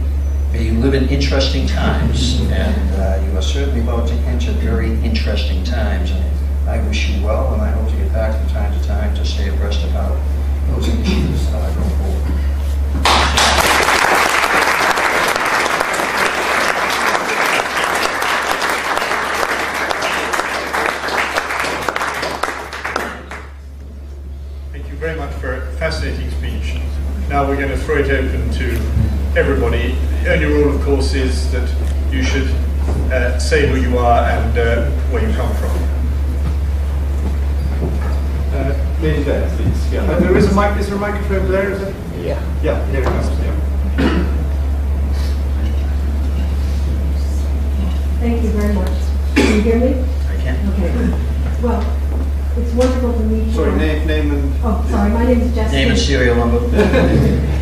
[SPEAKER 3] May you live in interesting times, and you are certainly about to enter very interesting times. And I wish you well, and I hope to get back from time to time to stay abreast of how those initiatives go forward.
[SPEAKER 1] Thank you very much for a fascinating speech. Now we're going to throw it open to everybody. The only rule, of course, is that you should say who you are and where you come from. Lady there, please. Yeah. There is a mic. Is there a microphone there? Is it?
[SPEAKER 4] Yeah.
[SPEAKER 1] Yeah. Here it comes. Yeah.
[SPEAKER 4] Thank you very much. Can you hear me?
[SPEAKER 3] I can.
[SPEAKER 4] Okay. Well, it's wonderful to meet you.
[SPEAKER 1] Sorry, name and...
[SPEAKER 4] Oh, sorry. My name is Jessica.
[SPEAKER 3] Name and serial number.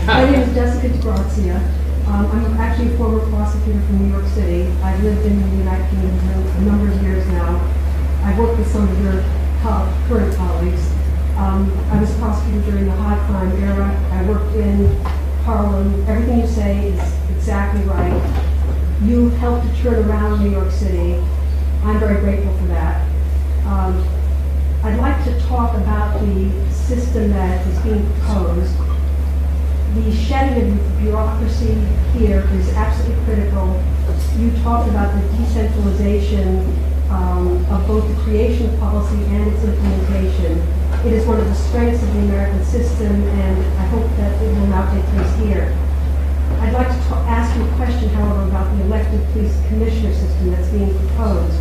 [SPEAKER 4] My name is Jessica DeGrazia. I'm actually a former prosecutor from New York City. I've lived in the United Kingdom for a number of years now. I've worked with some of your current colleagues. I was a prosecutor during the high crime era. I worked in Harlem. Everything you say is exactly right. You helped to turn around New York City. I'm very grateful for that. I'd like to talk about the system that is being proposed. The shedding of bureaucracy here is absolutely critical. You talked about the decentralization of both the creation of policy and its implementation. It is one of the strengths of the American system, and I hope that it will now take place here. I'd like to ask you a question, however, about the elected police commissioner system that's being proposed.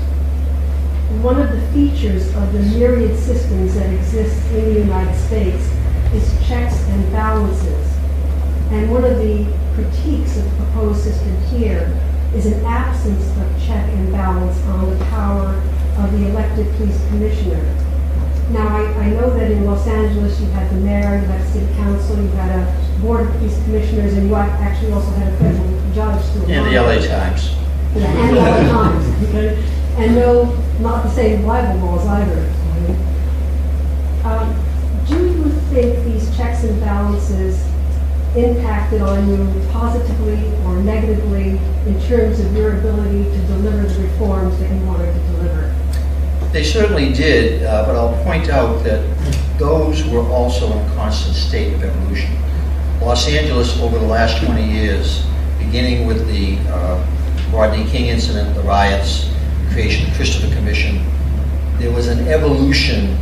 [SPEAKER 4] One of the features of the myriad systems that exist in the United States is checks and balances. And one of the critiques of the proposed system here is an absence of check and balance on the power of the elected police commissioner. Now, I know that in Los Angeles you had the mayor, you had a city council, you had a board of police commissioners, and you actually also had a federal judge.
[SPEAKER 3] And the LA Times.
[SPEAKER 4] Yeah, and the LA Times. Okay? And no, not the same libel laws either. Do you think these checks and balances impacted on you positively or negatively in terms of your ability to deliver the reforms that you wanted to deliver?
[SPEAKER 3] They certainly did, but I'll point out that those were also in a constant state of evolution. Los Angeles, over the last 20 years, beginning with the Rodney King incident, the riots, creation of the Christopher Commission, there was an evolution,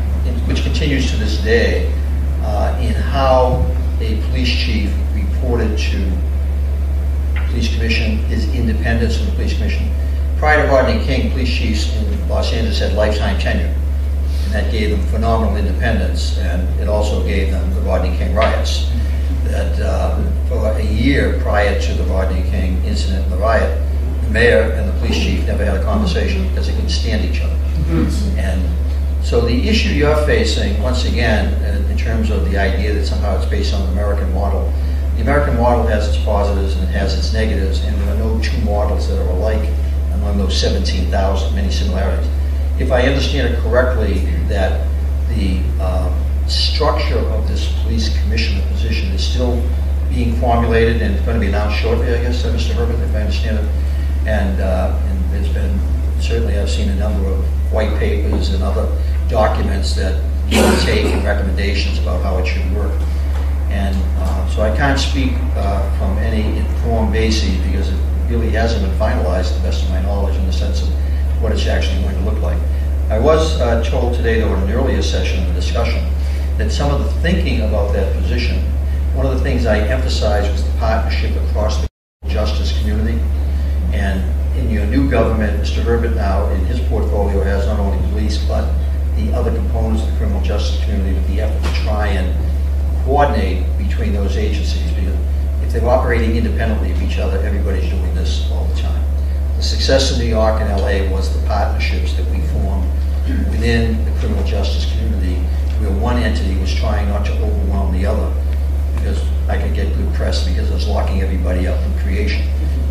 [SPEAKER 3] which continues to this day, in how a police chief reported to the police commission, his independence from the police commission. Prior to Rodney King, police chiefs in Los Angeles had lifetime tenure, and that gave them phenomenal independence, and it also gave them the Rodney King riots. That for a year prior to the Rodney King incident and the riot, the mayor and the police chief never had a conversation because they couldn't stand each other. And so the issue you're facing, once again, in terms of the idea that somehow it's based on the American model, the American model has its positives and it has its negatives, and there are no two models that are alike among those 17,000, many similarities. If I understand it correctly, that the structure of this police commissioner position is still being formulated and it's going to be announced shortly, I guess, Mr. Herbert, if I understand it. And there's been, certainly I've seen a number of white papers and other documents that take and recommendations about how it should work. And so I can't speak from any informed basis because it really hasn't been finalized, to the best of my knowledge, in the sense of what it's actually going to look like. I was told today, though, in an earlier session of the discussion, that some of the thinking about that position, one of the things I emphasized was the partnership across the justice community. And in your new government, Mr. Herbert now, in his portfolio, has not only police, but the other components of the criminal justice community with the effort to try and coordinate between those agencies, because if they're operating independently of each other, everybody's doing this all the time. The success in New York and LA was the partnerships that we formed within the criminal justice community, where one entity was trying not to overwhelm the other, because I could get good press arrest because it's locking everybody up in creation.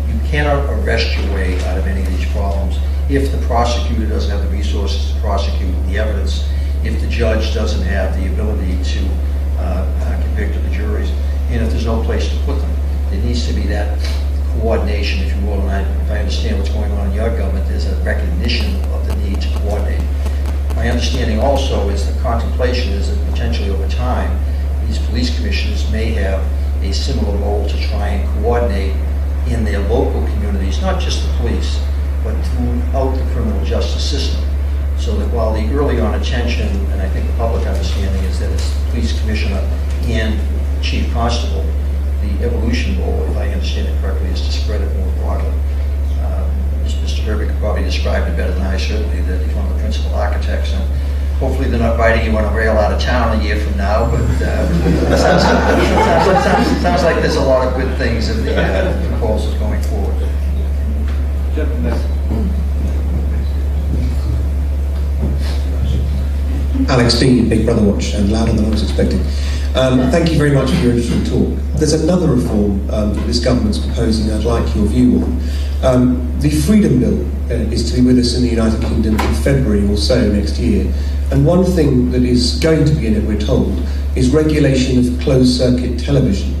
[SPEAKER 3] You cannot arrest your way out of any of these problems if the prosecutor doesn't have the resources to prosecute the evidence, if the judge doesn't have the ability to convict the juries, and if there's no place to put them. There needs to be that coordination, if you will, and if I understand what's going on in your government, there's a recognition of the need to coordinate. My understanding also is the contemplation is that potentially over time, these police commissioners may have a similar role to try and coordinate in their local communities, not just the police, but throughout the criminal justice system. So that while the early on attention, and I think the public understanding is that it's the police commissioner and chief constable, the evolution goal, if I understand it correctly, is to spread it more broadly. Mr. Herbert could probably describe it better than I, certainly, that he's one of the principal architects, and hopefully they're not riding you on a rail out of town a year from now, but sounds like there's a lot of good things in the proposals going forward.
[SPEAKER 5] Alex Dean, Big Brother Watch, and louder than I was expecting. Thank you very much for your interesting talk. There's another reform that this government's proposing I'd like your view on. The Freedom Bill is to be with us in the United Kingdom in February or so next year. And one thing that is going to be in it, we're told, is regulation of closed-circuit television,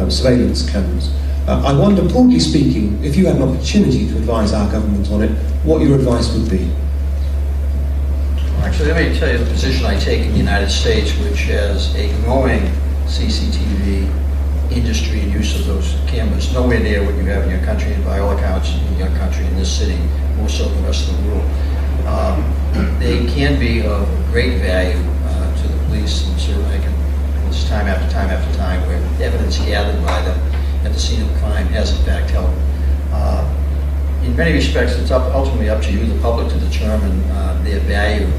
[SPEAKER 5] surveillance cameras. I wonder, broadly speaking, if you had an opportunity to advise our government on it, what your advice would be.
[SPEAKER 3] Actually, let me tell you the position I take in the United States, which has a growing CCTV industry and use of those cameras, nowhere near what you have in your country, and by all accounts in your country, in this city, more so than the rest of the world. They can be of great value to the police, and certainly I can, this time after time after time, where evidence gathered by them at the scene of crime has in fact helped. In many respects, it's ultimately up to you, the public, to determine their value.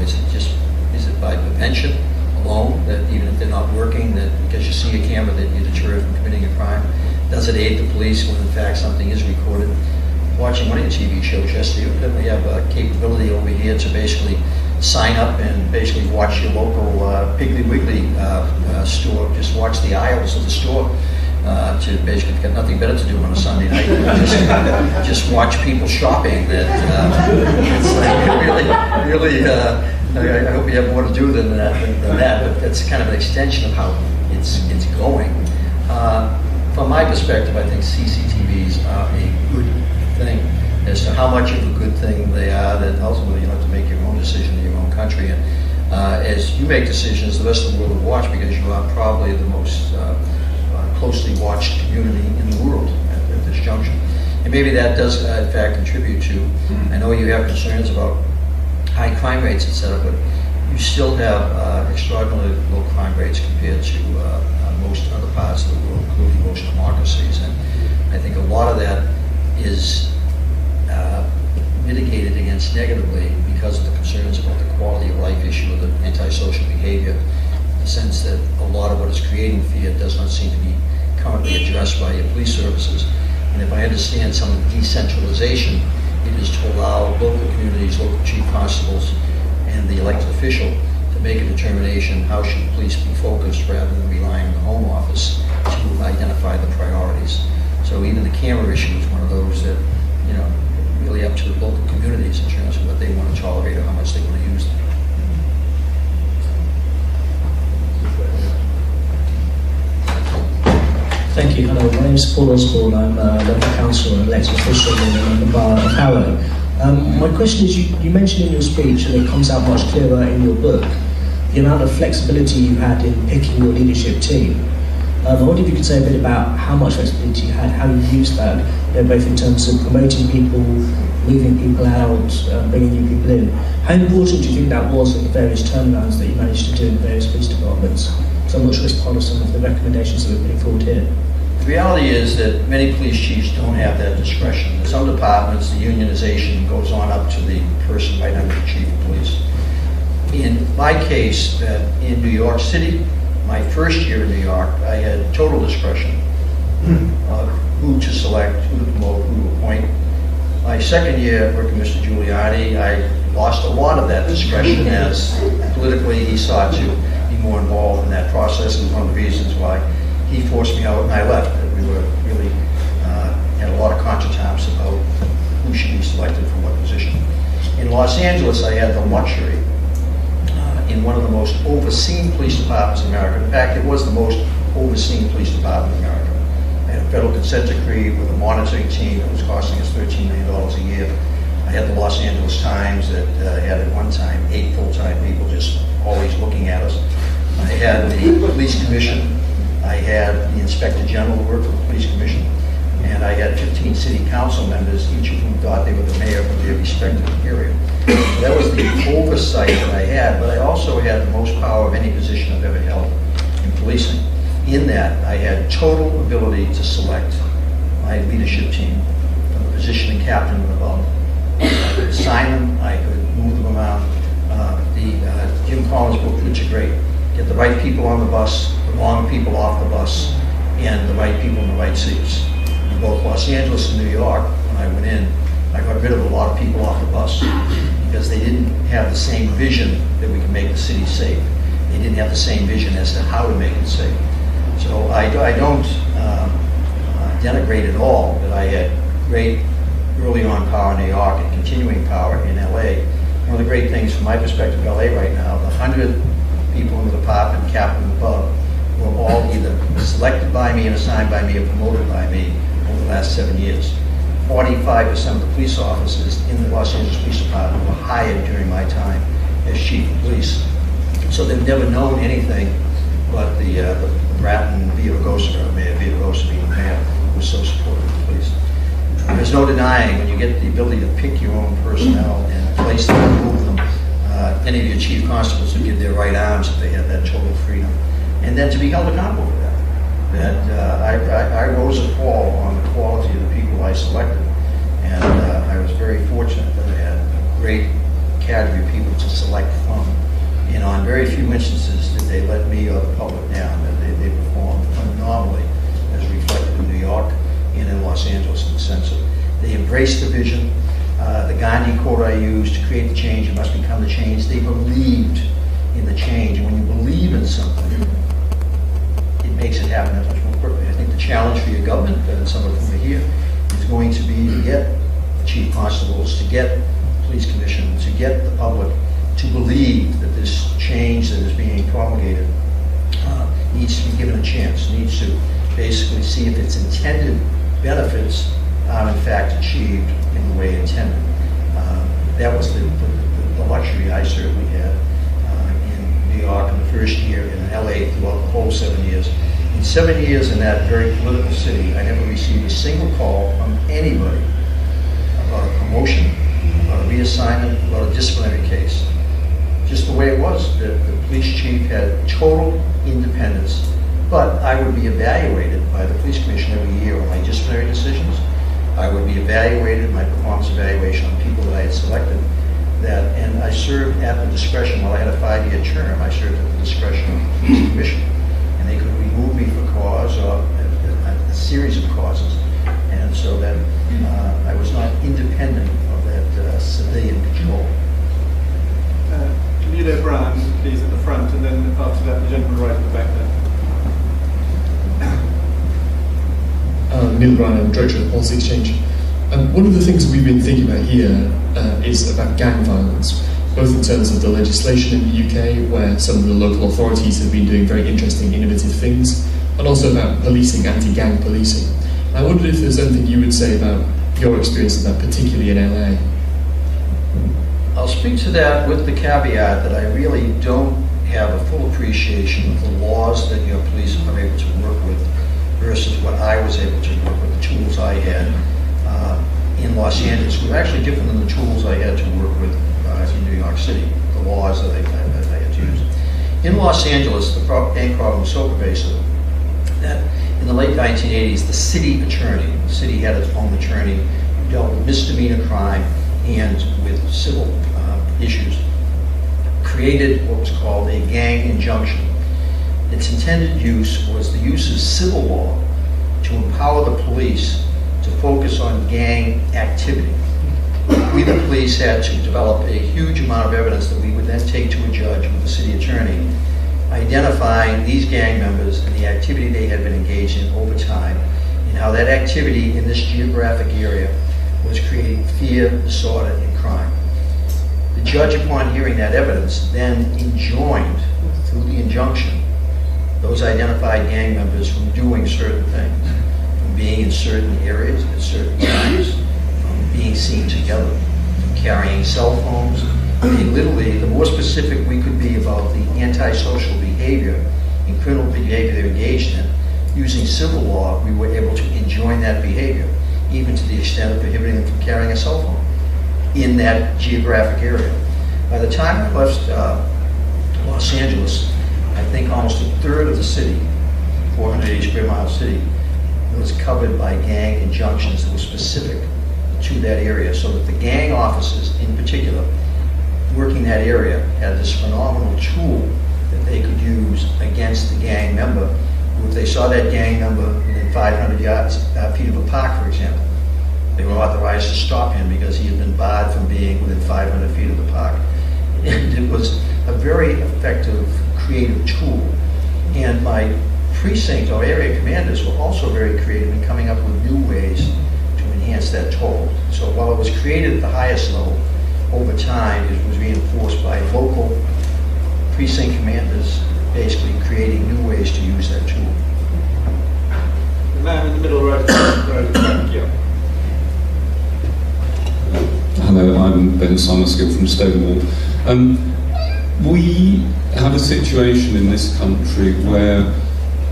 [SPEAKER 3] Is it by prevention alone, that even if they're not working, that because you see a camera that you're deterred from committing a crime? Does it aid the police when in fact something is recorded? Watching one of your TV shows yesterday, you definitely have a capability over here to basically sign up and basically watch your local Piggly Wiggly store. Just watch the aisles of the store. To basically, if you've got nothing better to do on a Sunday night, just watch people shopping. That it's like really. I hope you have more to do than that. But that's kind of an extension of how it's going. From my perspective, I think CCTVs are a good thing. As to how much of a good thing they are, that ultimately you have to make your own decision in your own country. And as you make decisions, the rest of the world will watch, because you are probably the most closely watched community in the world at this juncture. And maybe that does, in fact, contribute to, I know you have concerns about high crime rates, etc., but you still have extraordinarily low crime rates compared to most other parts of the world, including most democracies. And I think a lot of that is mitigated against negatively because of the concerns about the quality of life issue of the antisocial behavior, in the sense that a lot of what is creating fear does not seem to be currently addressed by your police services. And if I understand some of the decentralization, it is to allow local communities, local chief constables, and the elected official to make a determination how should police be focused rather than relying on the Home Office to identify the priorities. So even the camera issue is one of those that, really up to the local communities in terms of what they want to tolerate or how much they want to use them.
[SPEAKER 6] Thank you. Hello, my name is Paul Osborne. I'm a local councillor and elected official in the Borough of Harrow. My question is, you mentioned in your speech, and it comes out much clearer in your book, the amount of flexibility you had in picking your leadership team. I wonder if you could say a bit about how much flexibility you had, how you used that, both in terms of promoting people, moving people out, bringing new people in. How important do you think that was in the various turnarounds that you managed to do in various police departments? So I'm not sure it's part of some of the recommendations that we're putting forward here.
[SPEAKER 3] The reality is that many police chiefs don't have that discretion. In some departments, the unionization goes on up to the person right under the chief of police. In my case, in New York City, my first year in New York, I had total discretion of who to select, who to promote, who to appoint. My second year working with Mr. Giuliani, I lost a lot of that discretion as politically he sought to be more involved in that process. And one of the reasons why he forced me out and I left. We were really, had a lot of contretemps about who should be selected for what position. In Los Angeles, I had the luxury in one of the most overseen police departments in America. In fact, it was the most overseen police department in America. I had a federal consent decree with a monitoring team that was costing us $13 million a year. I had the Los Angeles Times that had at one time 8 full-time people just always looking at us. I had the police commission. I had the inspector general who worked for the police commission. And I had 15 city council members, each of whom thought they were the mayor of their respective area. So that was the oversight that I had, but I also had the most power of any position I've ever held in policing. In that, I had total ability to select my leadership team from the position of captain and above. I could assign them, I could move them around. Jim Collins' book, which is great. Get the right people on the bus, the wrong people off the bus, and the right people in the right seats. In both Los Angeles and New York, when I went in, I got rid of a lot of people off the bus because they didn't have the same vision that we can make the city safe. They didn't have the same vision as to how to make it safe. So I don't denigrate at all that I had great early on power in New York and continuing power in LA. One of the great things from my perspective in LA right now, the 100 people in the department, captain and above, were all either selected by me and assigned by me or promoted by me over the last 7 years. 45% of the police officers in the Los Angeles Police Department were hired during my time as chief of police. So they've never known anything but the Bratton Mayor Villaraigosa being the mayor, who was so supportive of the police. There's no denying when you get the ability to pick your own personnel and place them and move them. Any of your chief constables would give their right arms if they had that total freedom. And then to be held accountable for that. I rose or fall on the quality of the people I selected. And I was very fortunate that I had a great cadre of people to select from. And on very few instances did they let me or the public down. They performed phenomenally, as reflected in New York and in Los Angeles, in the sense of they embraced the vision. The Gandhi quote I used, to create the change, you must become the change. They believed in the change. And when you believe in something, it makes it happen that much more quickly. I think the challenge for your government, and some of them are here, is going to be to get the chief constables, to get the police commission, to get the public to believe that this change that is being promulgated needs to be given a chance, needs to basically see if its intended benefits are in fact achieved in the way intended. That was the luxury I certainly had in New York in the first year, and in LA throughout the whole 7 years. In 7 years in that very political city, I never received a single call from anybody about a promotion, about a reassignment, about a disciplinary case. Just the way it was. The police chief had total independence, but I would be evaluated by the police commission every year on my disciplinary decisions. I would be evaluated, my performance evaluation on people that I had selected, and I served at the discretion. While I had a 5-year term, I served at the discretion of the police commission, and they could remove me for cause or a series of causes, and so that I was not independent of that civilian control.
[SPEAKER 1] Leader Brown, please, at the front, and then after that, the gentleman right at the back there.
[SPEAKER 7] Neil Brown, I'm Director of the Policy Exchange. One of the things we've been thinking about here is about gang violence, both in terms of the legislation in the UK, where some of the local authorities have been doing very interesting, innovative things, and also about policing, anti-gang policing. I wondered if there's anything you would say about your experience of that, particularly in LA.
[SPEAKER 3] I'll speak to that with the caveat that I really don't have a full appreciation of the laws that your police are able to work with versus what I was able to work with, the tools I had in Los Angeles were actually different than the tools I had to work with in New York City, the laws that I had to use. In Los Angeles, the gang problem was so pervasive that in the late 1980s, the city city had its own attorney who dealt with misdemeanor crime and with civil issues, created what was called a gang injunction. Its intended use was the use of civil law to empower the police to focus on gang activity. We, the police, had to develop a huge amount of evidence that we would then take to a judge with the city attorney identifying these gang members and the activity they had been engaged in over time, and how that activity in this geographic area was creating fear, disorder, and crime. The judge, upon hearing that evidence, then enjoined, through the injunction, those identified gang members from doing certain things, from being in certain areas at certain times, from being seen together, from carrying cell phones. I mean, literally, the more specific we could be about the antisocial behavior and criminal behavior they're engaged in, using civil law, we were able to enjoin that behavior, even to the extent of prohibiting them from carrying a cell phone in that geographic area. By the time I left Los Angeles, I think almost a third of the city, 480 square mile city, was covered by gang injunctions that were specific to that area, so that the gang officers in particular working that area had this phenomenal tool that they could use against the gang member. If they saw that gang member within 500 feet of a park, for example, they were authorized to stop him because he had been barred from being within 500 feet of the park. And it was a very effective, creative tool. And my precinct or area commanders were also very creative in coming up with new ways to enhance that toll. So while it was created at the highest level, over time it was reinforced by local precinct commanders basically creating new ways to use that tool.
[SPEAKER 1] The man in the middle right back, yeah.
[SPEAKER 8] Hello, I'm Ben Summerskill from Stonewall. We have a situation in this country where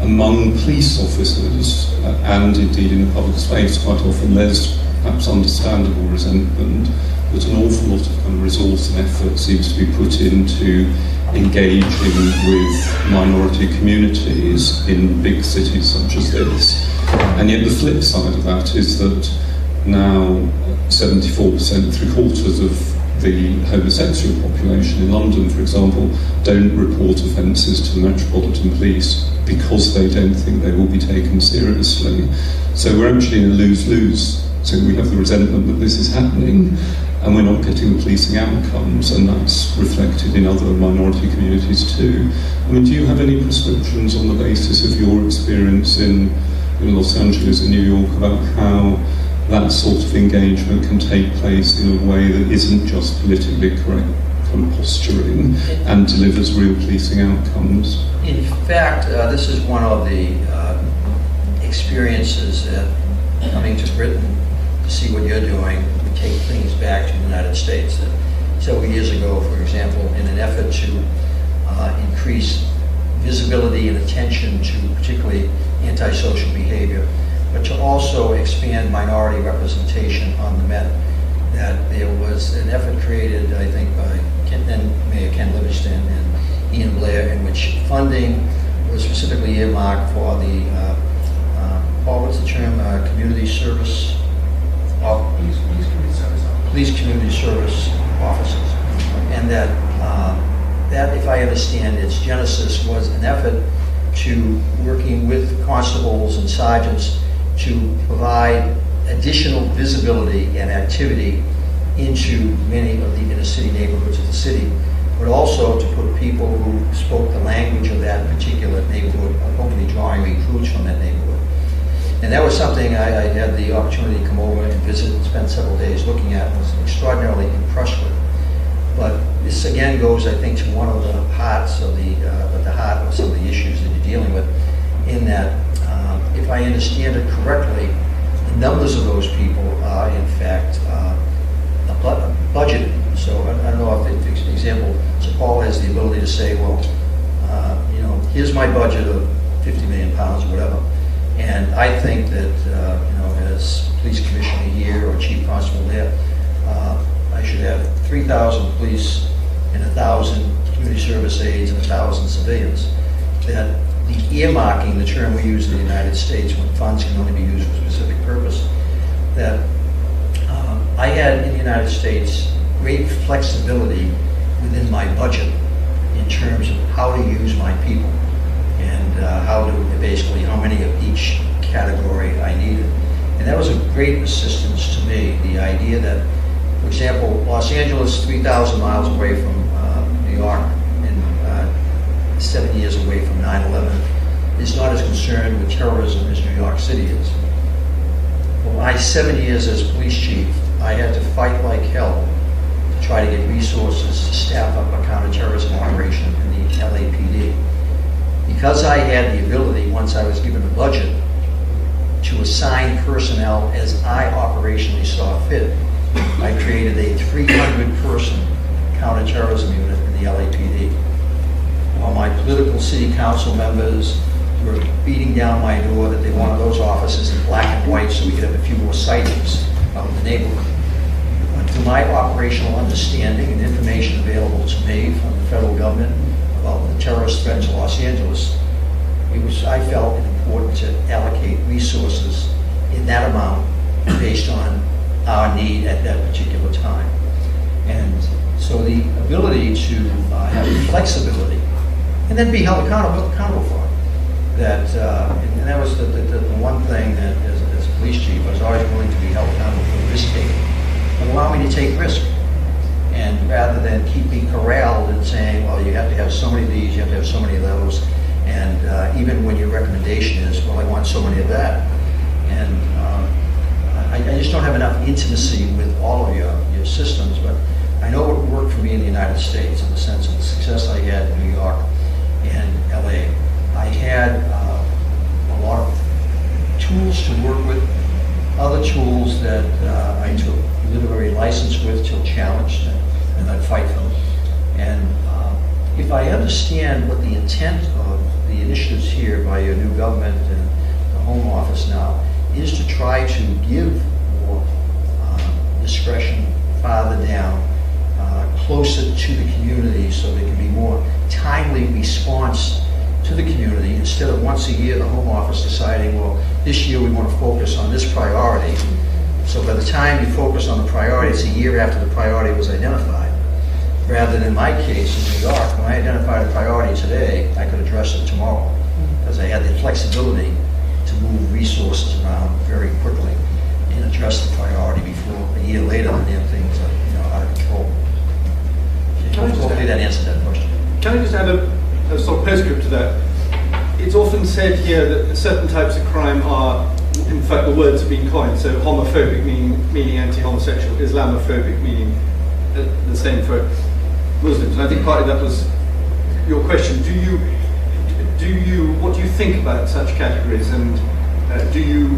[SPEAKER 8] among police officers and indeed in the public space quite often there's perhaps understandable resentment that an awful lot of kind of resource and effort seems to be put into engaging with minority communities in big cities such as this. And yet the flip side of that is that now 74%, three-quarters of the homosexual population in London, for example, don't report offences to the Metropolitan Police because they don't think they will be taken seriously. So we're actually in a lose-lose. So we have the resentment that this is happening, and we're not getting the policing outcomes, and that's reflected in other minority communities too. I mean, do you have any prescriptions on the basis of your experience in Los Angeles and New York about how that sort of engagement can take place in a way that isn't just politically correct kind of posturing and delivers real policing outcomes?
[SPEAKER 3] In fact, this is one of the experiences that coming to Britain to see what you're doing, we take things back to the United States. Several years ago, for example, in an effort to increase visibility and attention to particularly antisocial behavior, but to also expand minority representation on the Met, that there was an effort created, I think, by then Mayor Ken Livingston and Ian Blair, in which funding was specifically earmarked for the, what's the term, community service, police community service officers. And that, that, if I understand its genesis, was an effort to working with constables and sergeants to provide additional visibility and activity into many of the inner city neighborhoods of the city, but also to put people who spoke the language of that particular neighborhood, hopefully drawing recruits from that neighborhood. And that was something I had the opportunity to come over and visit and spend several days looking at, and was extraordinarily impressed with. But this again goes, I think, to one of the parts of the heart of some of the issues that you're dealing with, in that if I understand it correctly, the numbers of those people are in fact budgeted. So I don't know if, for example, so Paul has the ability to say, well, you know, here's my budget of 50 million pounds or whatever, and I think that you know, as police commissioner here or chief constable there, I should have 3,000 police and 1,000 community service aides and 1,000 civilians. That the earmarking, the term we use in the United States when funds can only be used for a specific purpose, that I had in the United States great flexibility within my budget in terms of how to use my people and how many of each category I needed. And that was a great assistance to me, the idea that, for example, Los Angeles, 3,000 miles away from New York, and 7 years away from 9/11, is not as concerned with terrorism as New York City is. For my 7 years as police chief, I had to fight like hell to try to get resources to staff up a counterterrorism operation in the LAPD. Because I had the ability, once I was given a budget, to assign personnel as I operationally saw fit, I created a 300-person counterterrorism unit in the LAPD. While my political city council members were beating down my door that they wanted those officers in black and white so we could have a few more sightings out in the neighborhood. But through my operational understanding and information available to me from the federal government about the terrorist threat to Los Angeles, I felt it important to allocate resources in that amount based on our need at that particular time. And so the ability to have flexibility and then be held accountable for it. And that was the one thing that as a police chief, I was always willing to be held accountable for risk taking. And allow me to take risk. And rather than keep me corralled and saying, well, you have to have so many of these, you have to have so many of those, and even when your recommendation is, well, I want so many of that. And I just don't have enough intimacy with all of your systems, but I know what worked for me in the United States in the sense of the success I had in New York and LA. I had a lot of tools to work with, other tools that I took literary license with till challenged, and I'd fight for them. And if I understand what the intent of the initiatives here by your new government and the Home Office now is to try to give more discretion farther down, closer to the community so there can be more timely response to the community instead of once a year the Home Office deciding, well, this year we want to focus on this priority. So by the time you focus on the priority, it's a year after the priority was identified. Rather than in my case in New York, when I identified a priority today, I could address it tomorrow because I had the flexibility to move resources around very quickly and address the priority before a year later the damn things are out of control. Hopefully that answered that question.
[SPEAKER 1] Can I just add a sort of postscript to that? It's often said here that certain types of crime are, in fact, the words have been coined. So homophobic meaning anti-homosexual, Islamophobic meaning the same for Muslims. And I think partly that was your question. What do you think about such categories, and do you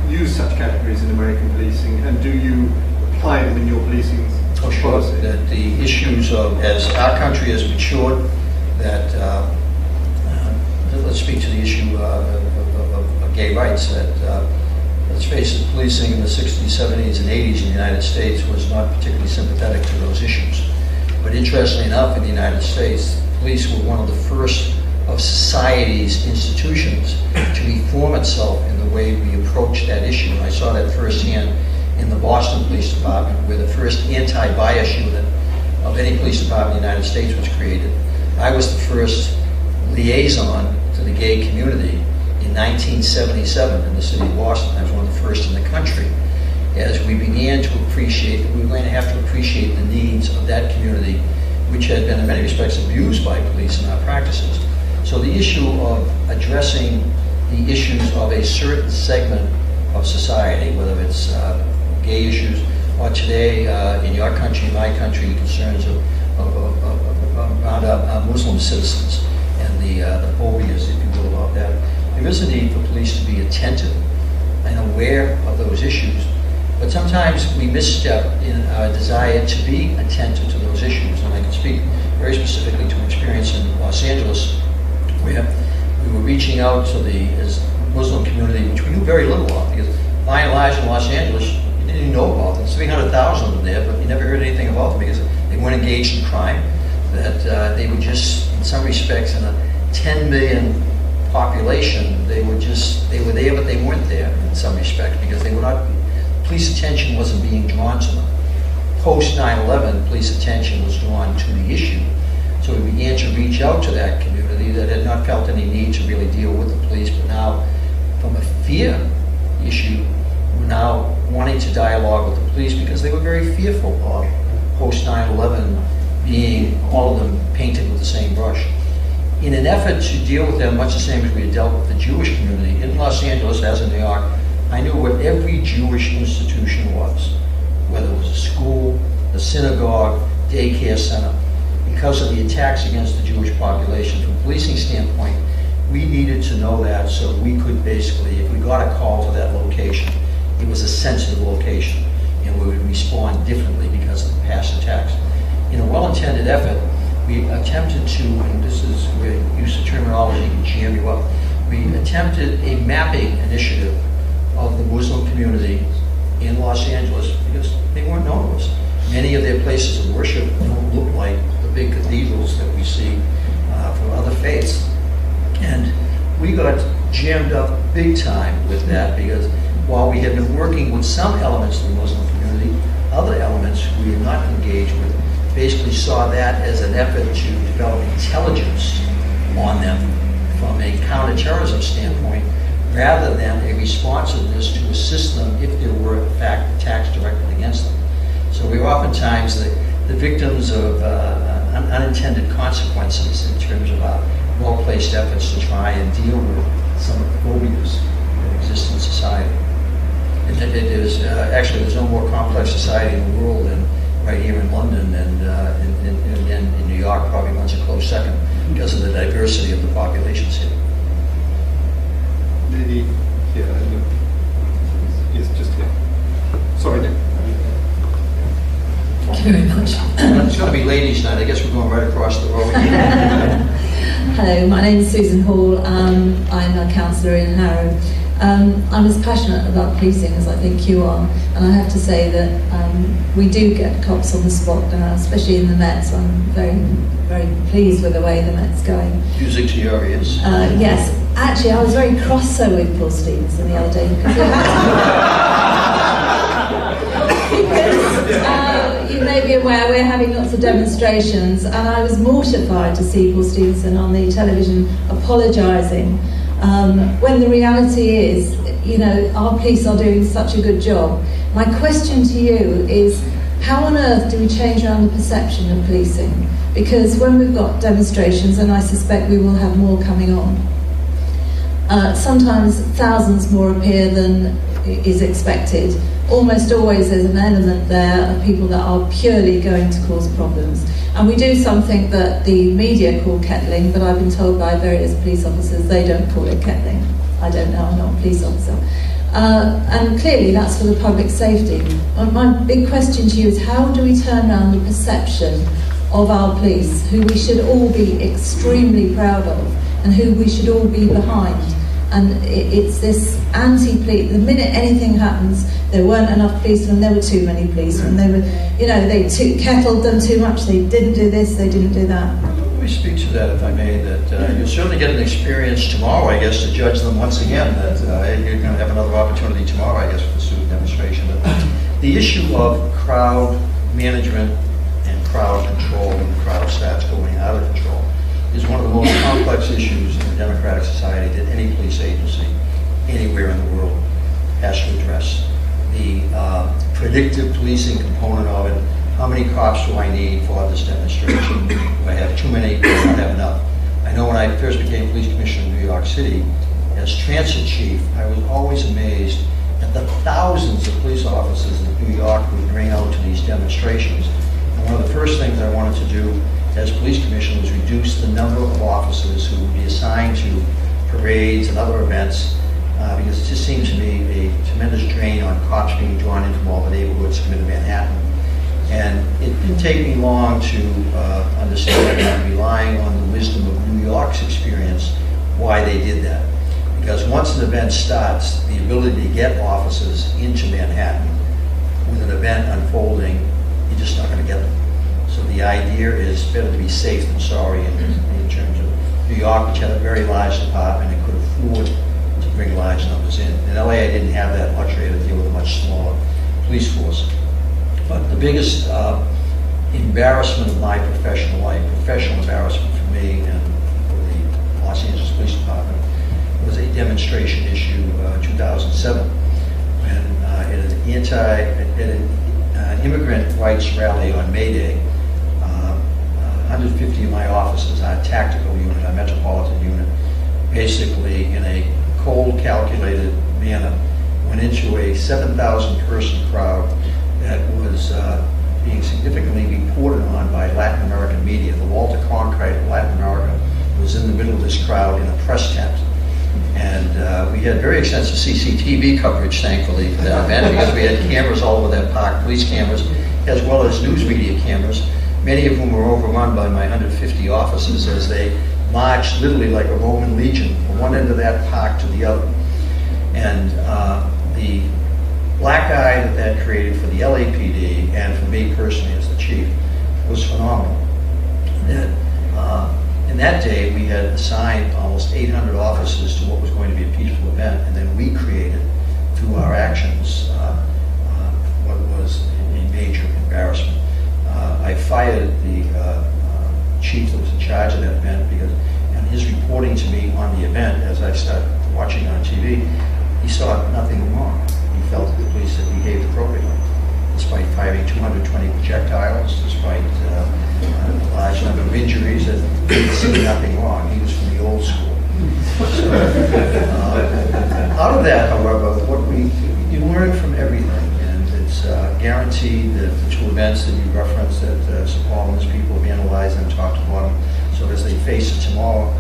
[SPEAKER 1] use such categories in American policing, and do you apply them in your policing policy?
[SPEAKER 3] That the issues of, as our country has matured, that let's speak to the issue of gay rights. That let's face it, policing in the 60s, 70s, and 80s in the United States was not particularly sympathetic to those issues. But interestingly enough, in the United States, police were one of the first of society's institutions to reform itself in the way we approach that issue. And I saw that firsthand in the Boston Police Department, where the first anti-bias unit of any police department in the United States was created. I was the first liaison to the gay community in 1977 in the city of Boston. I was one of the first in the country. As we began to appreciate that we were going to have to appreciate the needs of that community, which had been in many respects abused by police in our practices. So the issue of addressing the issues of a certain segment of society, whether it's gay issues, or today in your country, my country, concerns around Muslim citizens and the phobias, if you will, about that. There is a need for police to be attentive and aware of those issues, but sometimes we misstep in our desire to be attentive to those issues. And I can speak very specifically to an experience in Los Angeles where we were reaching out to the Muslim community, which we knew very little of, because by and large in Los Angeles, you didn't even know about them. There's 300,000 of them there, but you never heard anything about them because they weren't engaged in crime, that they were just, in some respects, in a 10 million population, they were there, but they weren't there in some respects because they were not, police attention wasn't being drawn to them. Post 9/11, police attention was drawn to the issue. So we began to reach out to that community that had not felt any need to really deal with the police, but now, from a fear issue, were now wanting to dialogue with the police because they were very fearful of post 9/11 being all of them painted with the same brush. in an effort to deal with them much the same as we had dealt with the Jewish community in Los Angeles, as in New York, I knew what every Jewish institution was, whether it was a school, a synagogue, daycare center. Because of the attacks against the Jewish population, from a policing standpoint, we needed to know that so we could basically, if we got a call to that location, it was a sensitive location, and we would respond differently because of the past attacks. In a well-intended effort, we attempted to, and this is where use of terminology can jam you up, we attempted a mapping initiative of the Muslim community in Los Angeles because they weren't known to us. Many of their places of worship don't look like the big cathedrals that we see from other faiths. And we got jammed up big time with that because while we had been working with some elements of the Muslim community, other elements we had not engaged with basically saw that as an effort to develop intelligence on them from a counterterrorism standpoint rather than a responsiveness to assist them if there were in fact attacks directly against them. So we were oftentimes the victims of unintended consequences in terms of our well-placed efforts to try and deal with some of the phobias that exist in society. It is actually, there's no more complex society in the world than right here in London, and in New York probably runs a close second because of the diversity of the populations here.
[SPEAKER 1] Lady here, yes, just here. Sorry, Nick.
[SPEAKER 9] Thank you very much.
[SPEAKER 3] It's got to be ladies' night. I guess we're going right across the road.
[SPEAKER 9] Hello, my name is Susan Hall. I'm a councillor in Harrow. I'm as passionate about policing as I think you are, and I have to say that we do get cops on the spot now, especially in the Mets. I'm very, very pleased with the way the Mets going.
[SPEAKER 3] Music to your ears.
[SPEAKER 9] Yes, actually, I was very cross with Paul Stevenson the other day because he had to. You may be aware we're having lots of demonstrations, and I was mortified to see Paul Stevenson on the television apologising. When the reality is, you know, our police are doing such a good job. My question to you is, how on earth do we change around the perception of policing? Because when we've got demonstrations, and I suspect we will have more coming on, sometimes thousands more appear than is expected. Almost always there's an element there of people that are purely going to cause problems. And we do something that the media call kettling, but I've been told by various police officers they don't call it kettling. I don't know, I'm not a police officer. And clearly that's for the public safety. My big question to you is, how do we turn around the perception of our police, who we should all be extremely proud of and who we should all be behind? And it's this anti-police. The minute anything happens, there weren't enough policemen, there were too many policemen. They were, you know, they kettled them too much, they didn't do this, they didn't do that.
[SPEAKER 3] Let me speak to that, if I may, that you'll certainly get an experience tomorrow, I guess, to judge them once again. That you're going to have another opportunity tomorrow, I guess, for the student demonstration. But the issue of crowd management and crowd control and crowd stats going out of control is one of the most complex issues in a democratic society that any police agency anywhere in the world has to address. The predictive policing component of it, how many cops do I need for this demonstration? Do I have too many? Do I not have enough? I know when I first became police commissioner in New York City, as transit chief, I was always amazed at the thousands of police officers that New York would bring out to these demonstrations. And one of the first things I wanted to do as police commissioner was reduce the number of officers who would be assigned to parades and other events, because it just seemed to me a tremendous drain on cops being drawn into all the neighborhoods come into Manhattan. And it didn't take me long to understand that, relying on the wisdom of New York's experience, why they did that. Because once an event starts, the ability to get officers into Manhattan with an event unfolding, you're just not going to get them. So the idea is better to be safe than sorry in terms of New York, which had a very large department and could afford to bring large numbers in. In LA, I didn't have that luxury. I had to deal with a much smaller police force. But the biggest embarrassment of my professional life, professional embarrassment for me and for the Los Angeles Police Department, was a demonstration issue 2007 when at an immigrant rights rally on May Day, 150 of my officers, our tactical unit, our metropolitan unit, basically in a cold, calculated manner, went into a 7,000 person crowd that was being significantly reported on by Latin American media. The Walter Cronkite of Latin America was in the middle of this crowd in a press tent. And we had very extensive CCTV coverage, thankfully, for that event, because we had cameras all over that park, police cameras, as well as news media cameras, many of whom were overrun by my 150 officers as they marched literally like a Roman legion from one end of that park to the other. And the black eye that created for the LAPD and for me personally as the chief was phenomenal. In that day, we had assigned almost 800 officers to what was going to be a peaceful event, and then we created, through our actions, what was a major embarrassment. I fired the chief that was in charge of that event because, and his reporting to me on the event, as I started watching on TV, he saw nothing wrong. He felt that the police had behaved appropriately, despite firing 220 projectiles, despite a large number of injuries, that he didn't see nothing wrong. He was from the old school. So, out of that, however, you learn from everything, and it's guaranteed that the two events that you referenced, that Sir Paul and his people have analyzed and talked about them, so as they face it tomorrow,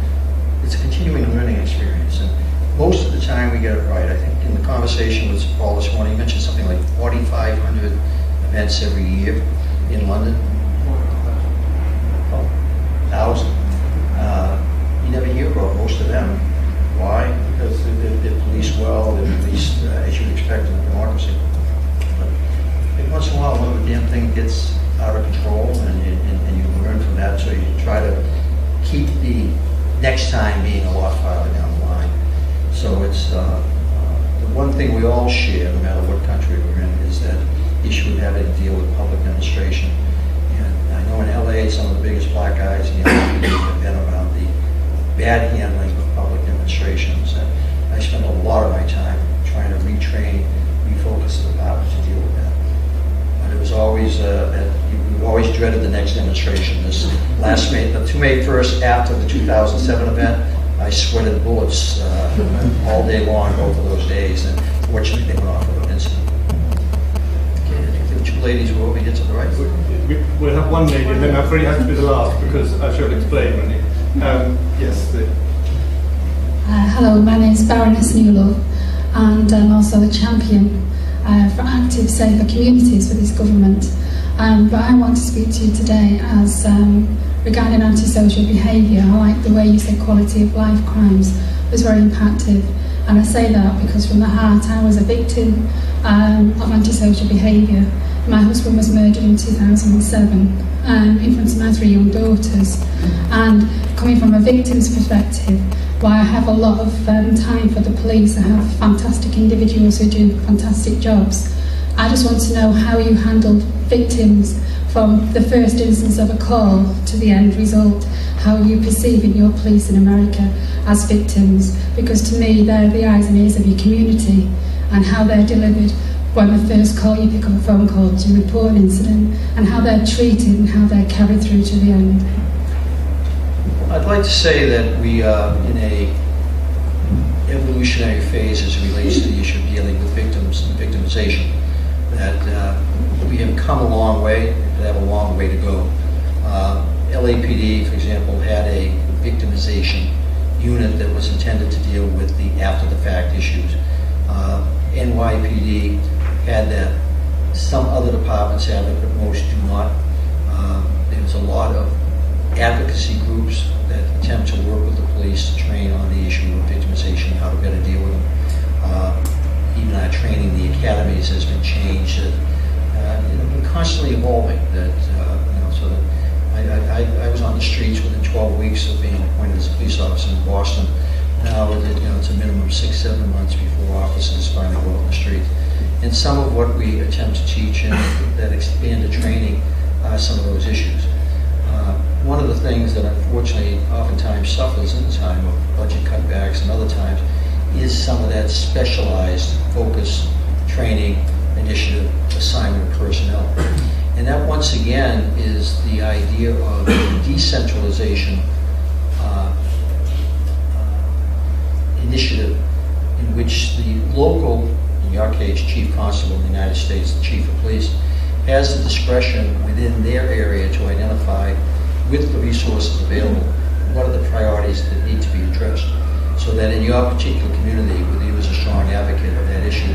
[SPEAKER 3] it's a continuing learning experience. And most of the time we get it right. I think in the conversation with Sir Paul this morning, he mentioned something like 4,500 events every year in London. 1,000. You never hear about most of them. Why? Because they're policed well, they're policed as you'd expect in a democracy. But once in a while, when the damn thing gets out of control, and you learn from that, so you try to keep the next time being a lot farther down the line. So it's the one thing we all share, no matter what country we're in, is that issue of having to deal with public demonstration. And I know in LA, some of the biggest black eyes in the LA have been around the bad handling of public demonstrations. And I spend a lot of my time trying to retrain, refocus the department to deal with that. But it was always we always dreaded the next demonstration. This last May, the 2 May 1st, after the 2007 event, I sweated bullets all day long over those days, and fortunately they went off without an incident. Okay, I think the two ladies were over here to the right.
[SPEAKER 1] We'll have one lady, and then I'm afraid it has to be the last, because I should explain, really. Yes.
[SPEAKER 10] Hello, my name is Baroness Newlove, and I'm also a champion for active, safer communities for this government. But I want to speak to you today as regarding antisocial behaviour. I like the way you said quality of life crimes was very impactful, and I say that because from the heart I was a victim of antisocial behaviour. My husband was murdered in 2007 in front of my 3 young daughters, and coming from a victim's perspective, while I have a lot of time for the police, I have fantastic individuals who do fantastic jobs. I just want to know how you handle victims from the first instance of a call to the end result, how you perceive in your police in America as victims, because to me they're the eyes and ears of your community, and how they're delivered when the first call, you pick up a phone call to report an incident, and how they're treated and how they're carried through to the end.
[SPEAKER 3] I'd like to say that we are in a evolutionary phase as it relates to the issue of dealing with victims and victimization. That we have come a long way, but have a long way to go. LAPD, for example, had a victimization unit that was intended to deal with the after-the-fact issues. NYPD had that. Some other departments have it, but most do not. There's a lot of advocacy groups that attempt to work with the police to train on the issue of victimization, how to better deal with them. Even our training, the academies has been changed. Been constantly evolving. So that I was on the streets within 12 weeks of being appointed as a police officer in Boston. Now it's a minimum of 6-7 months before officers finally go out on the street. And some of what we attempt to teach in that expanded training are some of those issues. One of the things that unfortunately oftentimes suffers in the time of budget cutbacks and other times is some of that specialized focus, training, initiative, assignment of personnel. And that once again is the idea of decentralization initiative in which the local, in your case, Chief Constable in the United States, the Chief of Police, has the discretion within their area to identify, with the resources available, what are the priorities that need to be addressed. So that in your particular community, with you as a strong advocate of that issue,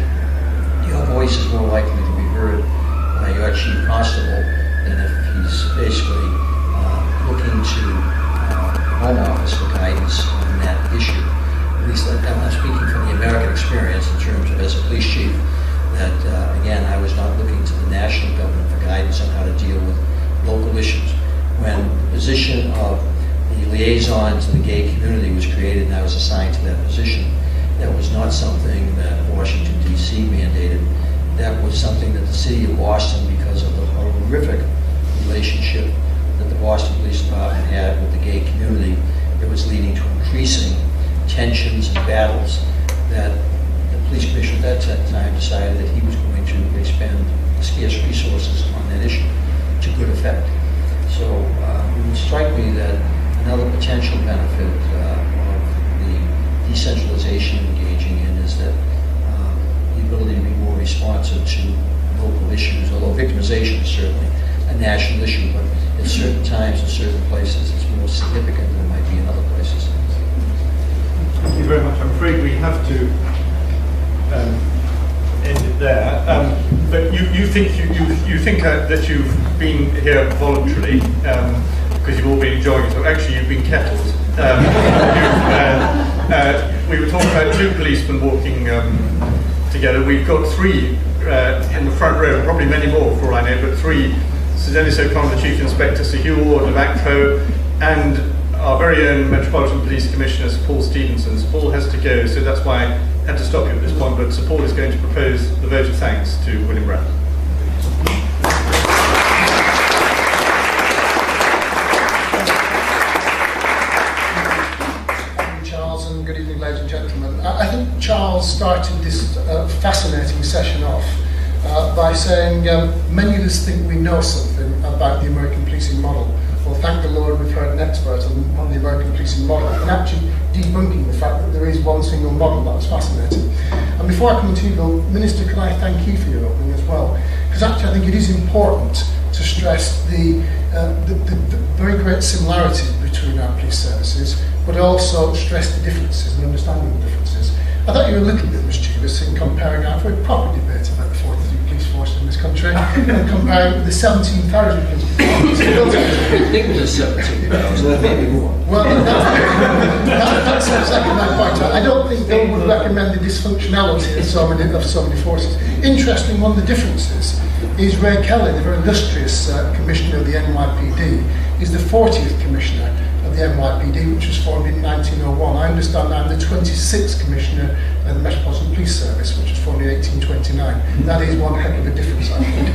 [SPEAKER 3] your voice is more likely to be heard by your Chief Constable than if he's basically looking to Home Office for guidance on that issue. At least I'm speaking from the American experience in terms of as a police chief, that again, I was not looking to the national government for guidance on how to deal with local issues. When the position of the liaison to the gay community was created and I was assigned to that position, that was not something that Washington, D.C. mandated. That was something that the city of Boston, because of the horrific relationship that the Boston Police Department had with the gay community, it was leading to increasing tensions and battles, that the police commissioner at that time decided that he was going to expend scarce resources on that issue to good effect. So it would strike me that another potential benefit of the decentralization engaging in is that the ability to be more responsive to local issues, although victimization is certainly a national issue, but at certain times in certain places it's more significant than it might be in other places.
[SPEAKER 1] Thank you very much. I'm afraid we have to end it there. But you think that you've been here voluntarily because you've all been enjoying it. So actually, you've been kettled. We were talking about two policemen walking together. We've got three in the front row, probably many more for all I know, but three. Sir Dennis O'Connor, the Chief Inspector, Sir Hugh Ward of ACTO, and our very own Metropolitan Police Commissioner, Sir Paul Stevenson. Sir Paul has to go, so that's why I had to stop you at this point, but Sir Paul is going to propose the vote of thanks to William Bratton.
[SPEAKER 11] Thank you, Charles, and good evening, ladies and gentlemen. I think Charles started this fascinating session off by saying many of us think we know something about the American policing model. Well, thank the Lord we've heard an expert on the American policing model and actually debunking the fact that there is one single model. That was fascinating. And before I come to you, Bill, Minister, can I thank you for your opening as well? Because actually I think it is important to stress the very great similarity between our police services, but also stress the differences and understanding the differences. I thought you were a little bit mischievous in comparing our very proper debate about the 43 police force in this country and comparing it with the 17,000 police force.
[SPEAKER 3] I think it was 17,000, maybe more.
[SPEAKER 11] Well, that's exactly my point. I don't think they would recommend the dysfunctionality of so many forces. Interesting, one of the differences is Ray Kelly, the very illustrious Commissioner of the NYPD, is the 40th Commissioner of the NYPD, which was formed in 1901. I understand I'm the 26th Commissioner of the Metropolitan Police Service, which was formed in 1829. That is one heck of a difference, I think.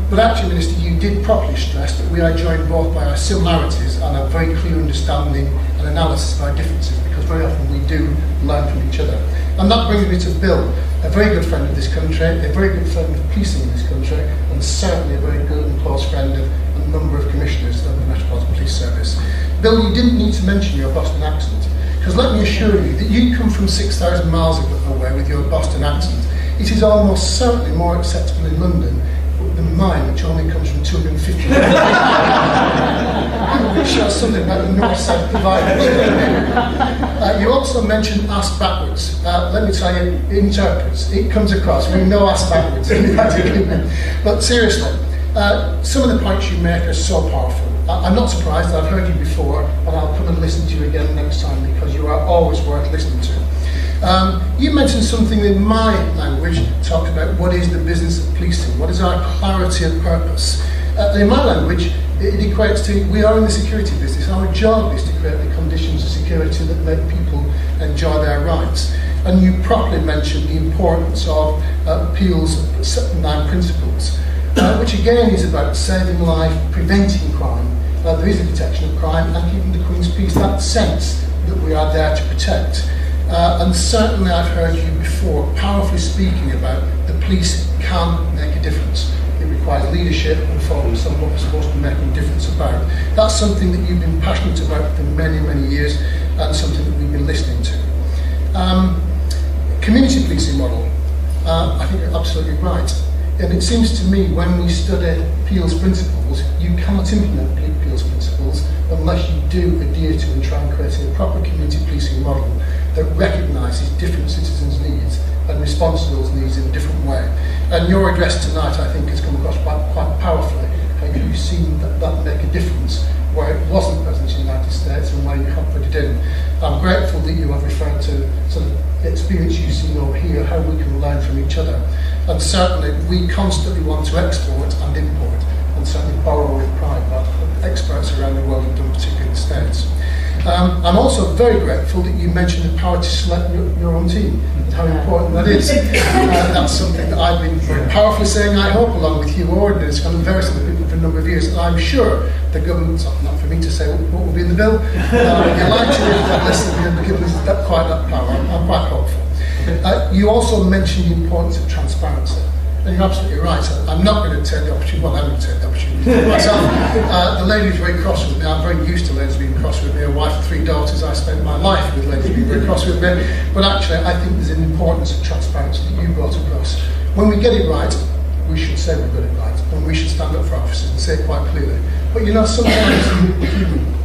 [SPEAKER 11] But actually, Minister, you did properly stress that we are joined both by our similarities and a very clear understanding and analysis of our differences, because very often we do learn from each other. And that brings me to Bill, a very good friend of this country, a very good friend of policing in this country, and certainly a very good and close friend of a number of commissioners of the Metropolitan Police Service. Bill, you didn't need to mention your Boston accent, because let me assure you that you come from 6,000 miles away with your Boston accent. It is almost certainly more acceptable in London than mine, which only comes from 250 which shows something about the north-south divide. You also mentioned ask backwards. Let me tell you, it interprets. It comes across. We know ask backwards. But seriously, some of the points you make are so powerful. I'm not surprised. I've heard you before, but I'll come and listen to you again next time, because you are always worth listening to. You mentioned something in my language, talked about what is the business of policing, what is our clarity of purpose. In my language, it equates to we are in the security business. Our job is to create the conditions of security that make people enjoy their rights. And you properly mentioned the importance of Peel's 9 principles, which again is about saving life, preventing crime. There is a detection of crime and keeping the Queen's peace, that sense that we are there to protect. And certainly I've heard you before powerfully speaking about the police can make a difference. It requires leadership and focus on what we're supposed to be making a difference about. That's something that you've been passionate about for many, many years, and something that we've been listening to. Community policing model, I think you're absolutely right. And it seems to me when we study Peel's principles, you cannot implement Peel's principles unless you do adhere to and try and create a proper community policing model that recognises different citizens' needs and responds to those needs in a different way. And your address tonight, I think, has come across quite powerfully. How you've seen that make a difference where it wasn't present in the United States and where you have put it in. I'm grateful that you have referred to sort of the experience you've seen over here, how we can learn from each other. And certainly we constantly want to export and import, and certainly borrow with pride what experts around the world have done, particularly in the States. I'm also very grateful that you mentioned the power to select your own team and how important that is. That's something that I've been very powerfully saying, I hope, along with you, ordinance, and various other people for a number of years. And I'm sure the government's not for me to say what will be in the bill. I'd be delighted if that list will be given us quite that power. I'm quite hopeful. You also mentioned the importance of transparency. And you're absolutely right. I'm not going to take the opportunity. Well, I'm going to take the opportunity myself. The lady's very cross with me. I'm very used to ladies being cross with me. A wife and 3 daughters. I spent my life with ladies being very cross with me. But actually, I think there's an importance of transparency that you brought across. When we get it right, we should say we got it right, and we should stand up for our officers and say it quite clearly. But you know, sometimes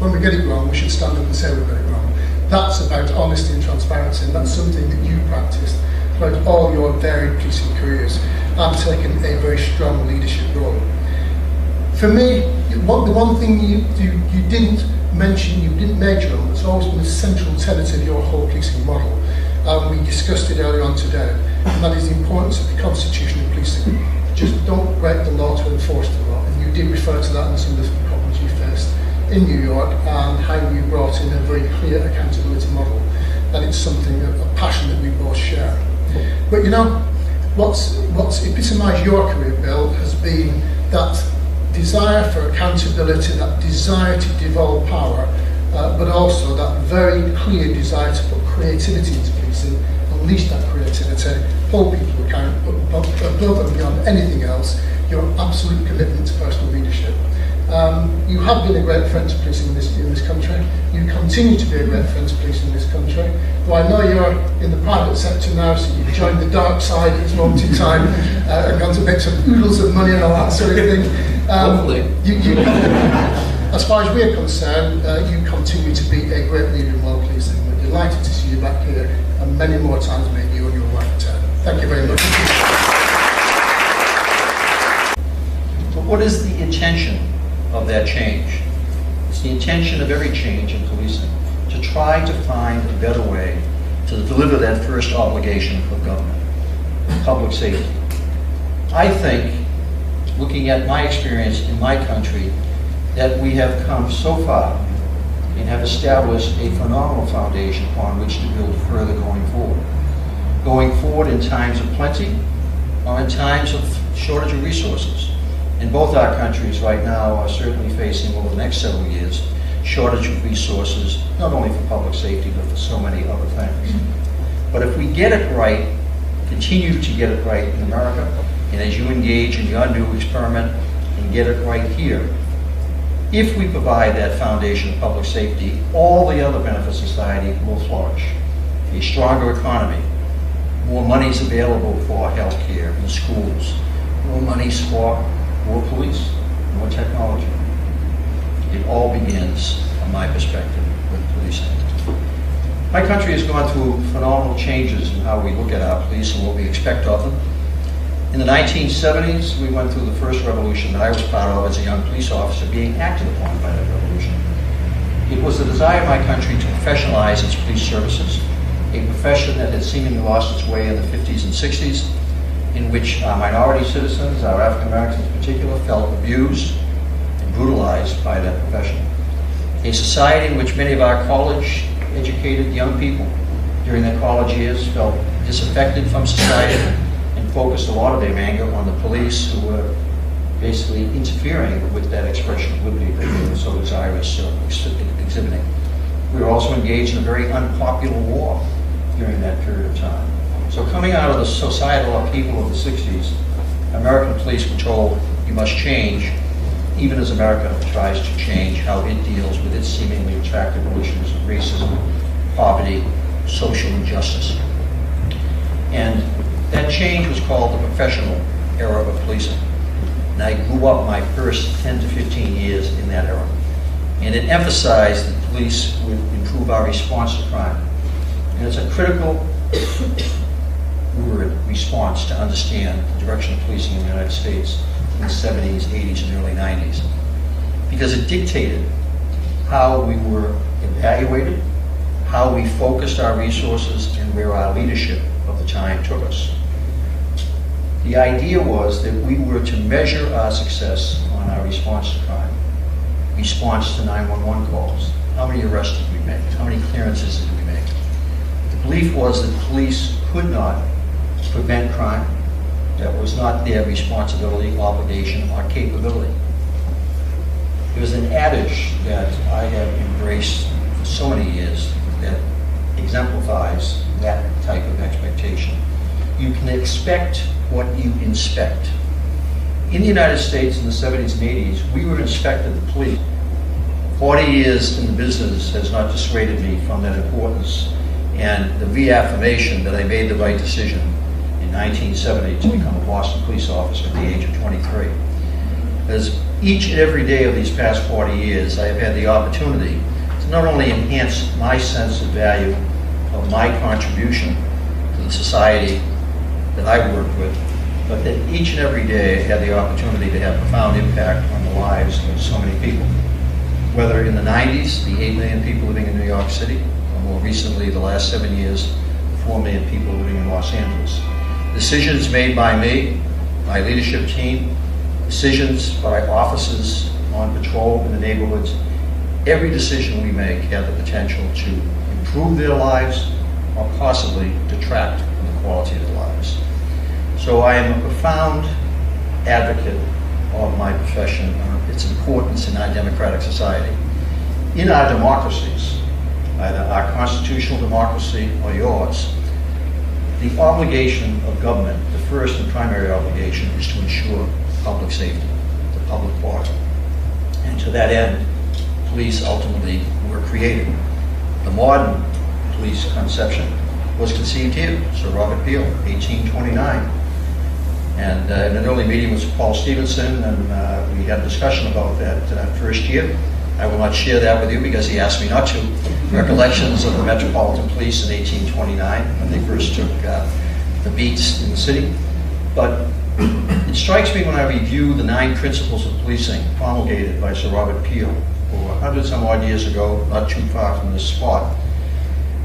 [SPEAKER 11] when we get it wrong, we should stand up and say we got it wrong. That's about honesty and transparency, and that's something that you practiced throughout all your varied policing careers. I'm taking a very strong leadership role. For me, the one thing you didn't mention, you didn't major on, that's always been a central tenet of your whole policing model. We discussed it earlier on today, and that is the importance of the constitution of policing. Just don't break the law to enforce the law. And you did refer to that in some of the problems you faced in New York, and how you brought in a very clear accountability model. And it's something, a passion that we both share. But you know, what's epitomised your career, Bill, has been that desire for accountability, that desire to devolve power, but also that very clear desire to put creativity into policing, unleash that creativity, hold people accountable, above and beyond anything else, your absolute commitment to personal leadership. You have been a great friend to policing in this country. You continue to be a great friend to policing in this country. Though I know you're in the private sector now, so you've joined the dark side at this moment in time, and gone to make some oodles of money and all that sort of thing.
[SPEAKER 3] Hopefully.
[SPEAKER 11] As far as we're concerned, you continue to be a great leader in world policing. We're delighted to see you back here, and many more times may you and your wife return. Thank you very much.
[SPEAKER 3] But what is the intention of that change? It's the intention of every change in policing to try to find a better way to deliver that first obligation of government, public safety. I think, looking at my experience in my country, that we have come so far and have established a phenomenal foundation upon which to build further going forward. Going forward in times of plenty or in times of shortage of resources. And both our countries right now are certainly facing, over the next several years, shortage of resources, not only for public safety, but for so many other things. But if we get it right, continue to get it right in America, and as you engage in your new experiment and get it right here, if we provide that foundation of public safety, all the other benefits of society will flourish. A stronger economy, more money is available for health care and schools, more monies for more police, more technology. It all begins, from my perspective, with policing. My country has gone through phenomenal changes in how we look at our police and what we expect of them. In the 1970s, we went through the first revolution that I was part of as a young police officer, being acted upon by that revolution. It was the desire of my country to professionalize its police services, a profession that had seemingly lost its way in the 50s and 60s, in which our minority citizens, our African Americans in particular, felt abused and brutalized by that profession. A society in which many of our college-educated young people during their college years felt disaffected from society and focused a lot of their anger on the police, who were basically interfering with that expression of liberty that they were so desirous of exhibiting. We were also engaged in a very unpopular war during that period of time. So coming out of the societal upheaval of the 60s, American police were told, you must change, even as America tries to change how it deals with its seemingly attractive issues of racism, poverty, social injustice. And that change was called the professional era of policing. And I grew up my first 10 to 15 years in that era. And it emphasized that police would improve our response to crime. And it's a critical word, response, to understand the direction of policing in the United States in the 70s, 80s, and early 90s. Because it dictated how we were evaluated, how we focused our resources, and where our leadership of the time took us. The idea was that we were to measure our success on our response to crime, response to 911 calls. How many arrests did we make? How many clearances did we make? The belief was that police could not prevent crime. That was not their responsibility, obligation, or capability. There was an adage that I have embraced for so many years that exemplifies that type of expectation. You can expect what you inspect. In the United States in the 70s and 80s, we were inspected the police. 40 years in the business has not dissuaded me from that importance and the reaffirmation that I made the right decision in 1970 to become a Boston police officer at the age of 23. As each and every day of these past 40 years, I have had the opportunity to not only enhance my sense of value of my contribution to the society that I work with, but that each and every day I had the opportunity to have profound impact on the lives of so many people. Whether in the 90s, the 8 million people living in New York City, or more recently, the last 7 years, the 4 million people living in Los Angeles. Decisions made by me, my leadership team, decisions by officers on patrol in the neighborhoods, every decision we make had the potential to improve their lives or possibly detract from the quality of their lives. So I am a profound advocate of my profession, of its importance in our democratic society. In our democracies, either our constitutional democracy or yours, the obligation of government, the first and primary obligation, is to ensure public safety, the public order. And to that end, police ultimately were created. The modern police conception was conceived here, Sir Robert Peel, 1829. And in an early meeting with Paul Stevenson, and we had a discussion about that first year. I will not share that with you because he asked me not to. Recollections of the Metropolitan Police in 1829 when they first took the beats in the city. But it strikes me when I review the 9 principles of policing promulgated by Sir Robert Peel over 100 some odd years ago, not too far from this spot,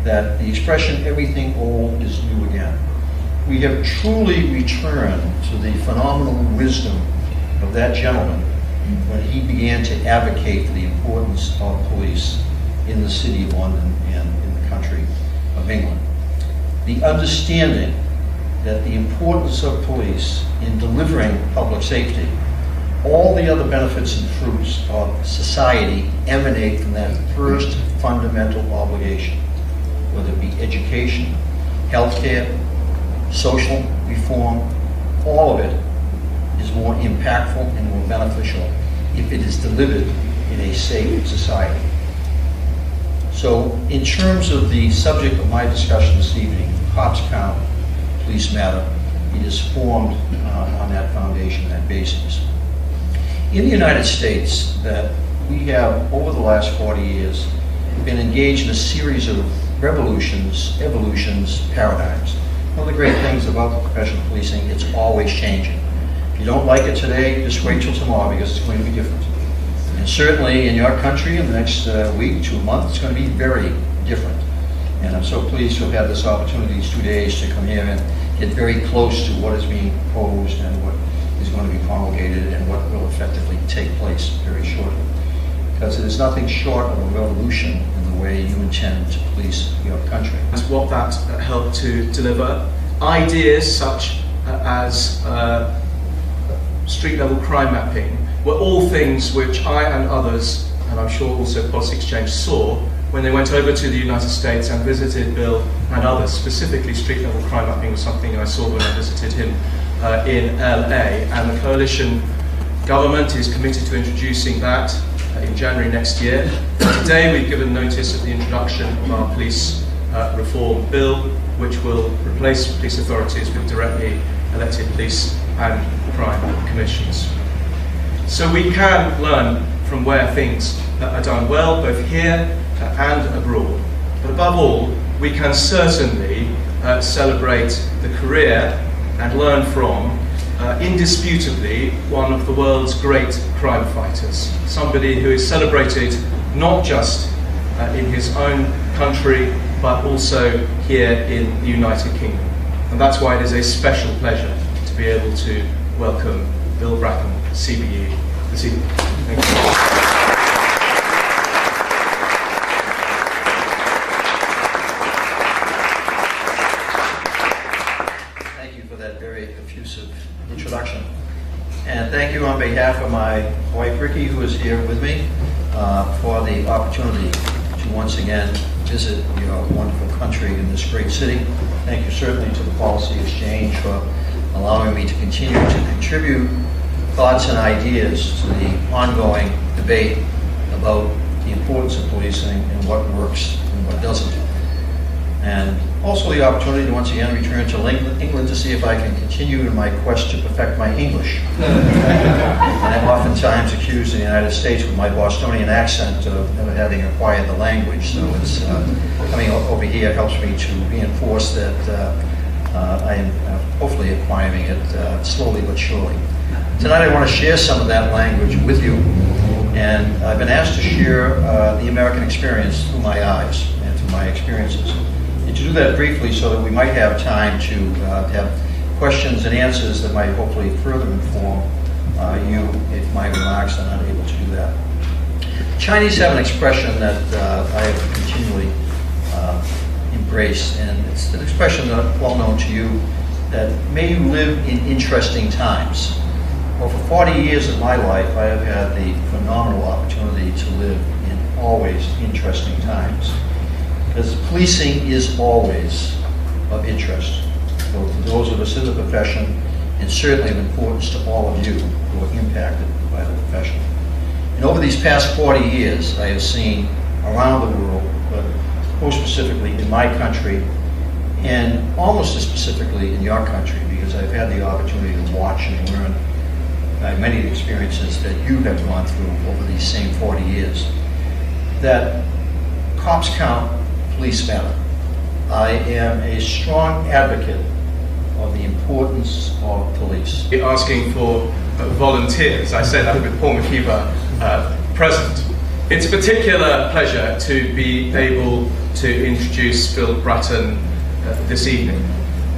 [SPEAKER 3] that the expression, everything old is new again. We have truly returned to the phenomenal wisdom of that gentleman when he began to advocate for the importance of police in the city of London and in the country of England. The understanding that the importance of police in delivering public safety, all the other benefits and fruits of society emanate from that first fundamental obligation, whether it be education, healthcare, social reform, all of it is more impactful and more beneficial if it is delivered in a safe society. So in terms of the subject of my discussion this evening, cops count, police matter, it is formed on that foundation, that basis. In the United States, that we have, over the last 40 years, been engaged in a series of revolutions, evolutions, paradigms. One of the great things about the profession of policing, it's always changing. If you don't like it today, just wait till tomorrow because it's going to be different. And certainly in your country, in the next week to a month, it's going to be very different. And I'm so pleased to have had this opportunity these 2 days to come here and get very close to what is being proposed and what is going to be promulgated and what will effectively take place very shortly. Because it is nothing short of a revolution in the way you intend to police your country.
[SPEAKER 2] And what that helped to deliver. Ideas such as street-level crime mapping were all things which I and others, and I'm sure also Policy Exchange, saw when they went over to the United States and visited Bill and others, specifically street-level crime mapping was something I saw when I visited him in LA, and the coalition government is committed to introducing that in January next year. Today we've given notice of the introduction of our police reform bill, which will replace police authorities with directly elected police and crime commissions. So we can learn from where things are done well, both here and abroad. But above all, we can certainly celebrate the career and learn from, indisputably, one of the world's great crime fighters. Somebody who is celebrated not just in his own country, but also here in the United Kingdom. And that's why it is a special pleasure to be able to welcome Bill Bratton, CBE, this evening. Thank you.
[SPEAKER 3] Thank you for that very effusive introduction. And thank you on behalf of my wife Ricky, who is here with me, for the opportunity to once again visit your wonderful country in this great city. Thank you certainly to the Policy Exchange for allowing me to continue to contribute thoughts and ideas to the ongoing debate about the importance of policing and what works and what doesn't. And also the opportunity to once again return to England to see if I can continue in my quest to perfect my English. And I'm oftentimes accused in the United States with my Bostonian accent of never having acquired the language, so it's coming over here helps me to reinforce that I am hopefully acquiring it slowly but surely. Tonight I want to share some of that language with you, and I've been asked to share the American experience through my eyes and through my experiences. And to do that briefly so that we might have time to have questions and answers that might hopefully further inform you if my remarks are not able to do that. Chinese have an expression that I have continually embraced, and it's an expression that is well known to you, that may you live in interesting times. Well, for 40 years of my life, I have had the phenomenal opportunity to live in always interesting times. Because policing is always of interest, both to those of us in the profession and certainly of importance to all of you who are impacted by the profession. And over these past 40 years, I have seen around the world, but most specifically in my country, and almost as specifically in your country, because I've had the opportunity to watch and learn many of the experiences that you have gone through over these same 40 years, that cops count, police matter. I am a strong advocate of the importance of police.
[SPEAKER 2] Asking for volunteers, I say that with Paul McKeever present. It's a particular pleasure to be able to introduce Bill Bratton this evening.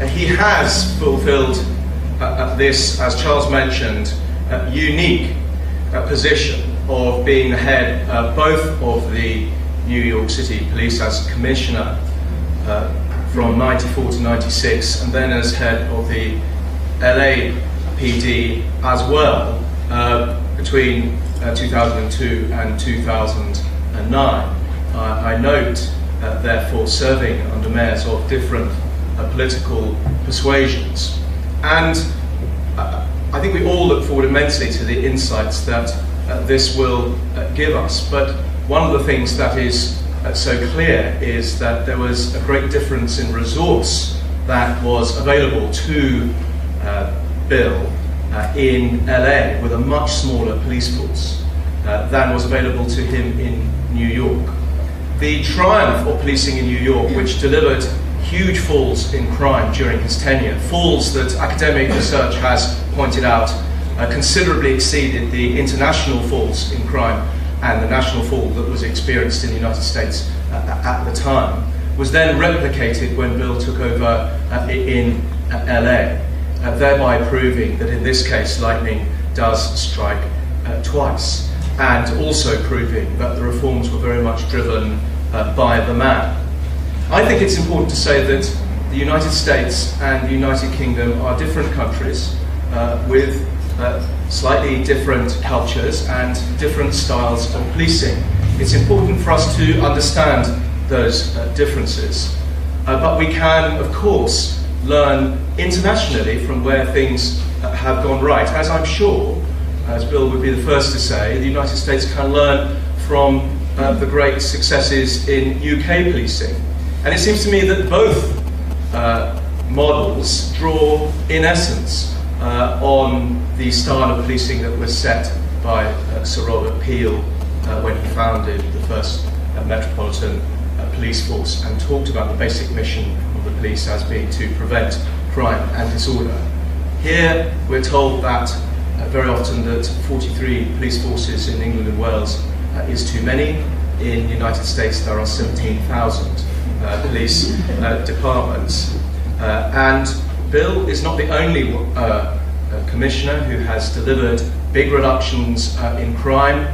[SPEAKER 2] He has fulfilled this, as Charles mentioned, unique position of being the head both of the New York City Police as Commissioner from 94 to 96, and then as head of the LA PD as well between 2002 and 2009. I note, therefore, serving under mayors of different political persuasions. And I think we all look forward immensely to the insights that this will give us. But one of the things that is so clear is that there was a great difference in resource that was available to Bill in LA with a much smaller police force than was available to him in New York. The triumph of policing in New York, which delivered huge falls in crime during his tenure, falls that academic research has pointed out considerably exceeded the international falls in crime and the national fall that was experienced in the United States at the time, was then replicated when Bill took over in LA, thereby proving that in this case lightning does strike twice, and also proving that the reforms were very much driven by the man. I think it's important to say that the United States and the United Kingdom are different countries with slightly different cultures and different styles of policing. It's important for us to understand those differences. But we can, of course, learn internationally from where things have gone right. As I'm sure, as Bill would be the first to say, the United States can learn from the great successes in UK policing. And it seems to me that both models draw, in essence, on the style of policing that was set by Sir Robert Peel when he founded the first Metropolitan Police Force and talked about the basic mission of the police as being to prevent crime and disorder. Here we're told that very often that 43 police forces in England and Wales is too many. In the United States there are 17,000 police departments. And Bill is not the only commissioner who has delivered big reductions in crime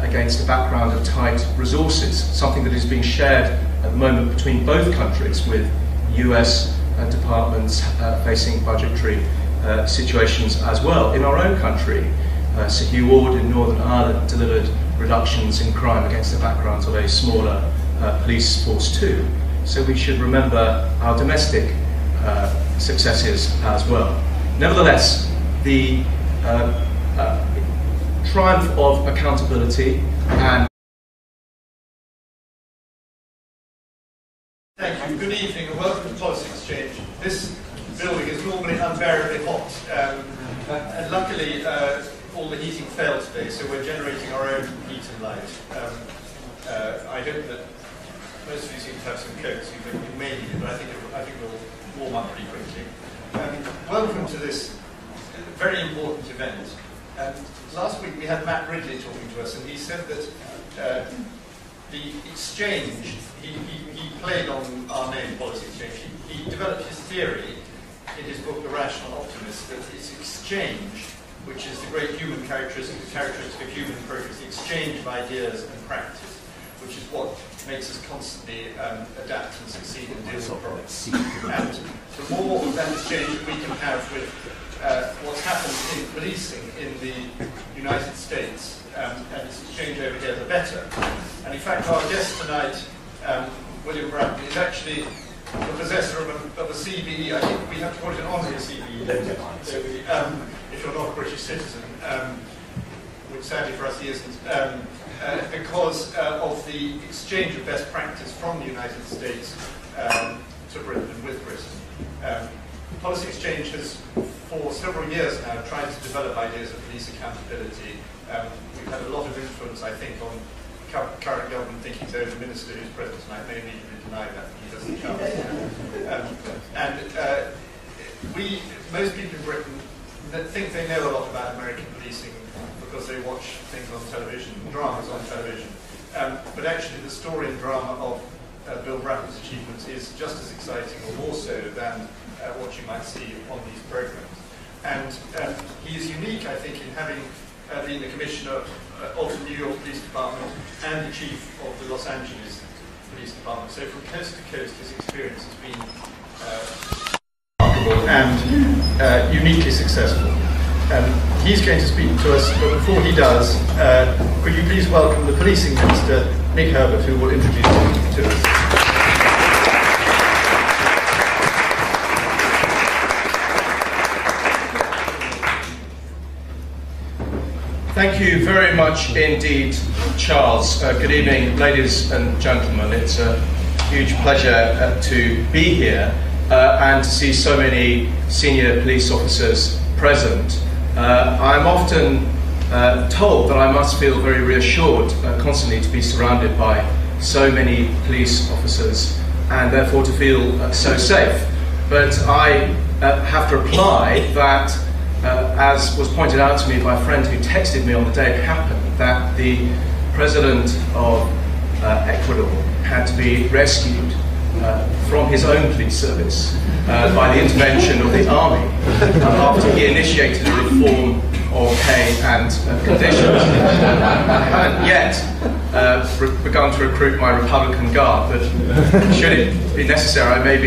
[SPEAKER 2] against a background of tight resources, something that is being shared at the moment between both countries, with US departments facing budgetary situations as well. In our own country, Sir Hugh Ward in Northern Ireland delivered reductions in crime against the background of a smaller police force too. So we should remember our domestic successes as well. Nevertheless, the triumph of accountability and...
[SPEAKER 1] Thank you. Good evening and welcome to Policy Exchange. This building is normally unbearably hot, and luckily all the heating failed today, so we're generating our own heat and light. I hope that most of you seem to have some coats. You may need it, but I think we'll warm up pretty quickly. Welcome to this very important event. Last week we had Matt Ridley talking to us, and he said that the exchange, he played on our name, Policy Exchange. He developed his theory in his book, The Rational Optimist, that it's exchange, which is the great human characteristic of human progress, the exchange of ideas and practice, which is what makes us constantly adapt and succeed and deal with problems. And the more of that exchange we can have with what's happened in policing in the United States and its exchange over here, the better. And in fact, our guest tonight, William Bratton, is actually the possessor of a CBE. I think we have to call it an honorary CBE later. So if you're not a British citizen, which sadly for us he isn't, because of the exchange of best practice from the United States to Britain and with Britain. Policy Exchange has, for several years now, tried to develop ideas of police accountability. We've had a lot of influence, I think, on current government thinking. So the minister who's present tonight may need to deny that, he doesn't count. Most people in Britain think they know a lot about American policing because they watch things on television, dramas on television. But actually the story and drama of Bill Bratton's achievements is just as exciting, or more so, than what you might see on these programs. And he is unique, I think, in having been the commissioner of the New York Police Department and the chief of the Los Angeles Police Department. So from coast to coast, his experience has been remarkable and uniquely successful. He's going to speak to us, but before he does, could you please welcome the Policing Minister, Nick Herbert, who will introduce you to us.
[SPEAKER 2] Thank you very much indeed, Charles. Good evening, ladies and gentlemen. It's a huge pleasure to be here and to see so many senior police officers present. I'm often told that I must feel very reassured constantly to be surrounded by so many police officers and therefore to feel so safe. But I have to reply that as was pointed out to me by a friend who texted me on the day it happened, that the president of Ecuador had to be rescued from his own police service by the intervention of the army after he initiated a reform of pay and conditions. I haven't yet begun to recruit my Republican Guard, but should it be necessary, I may be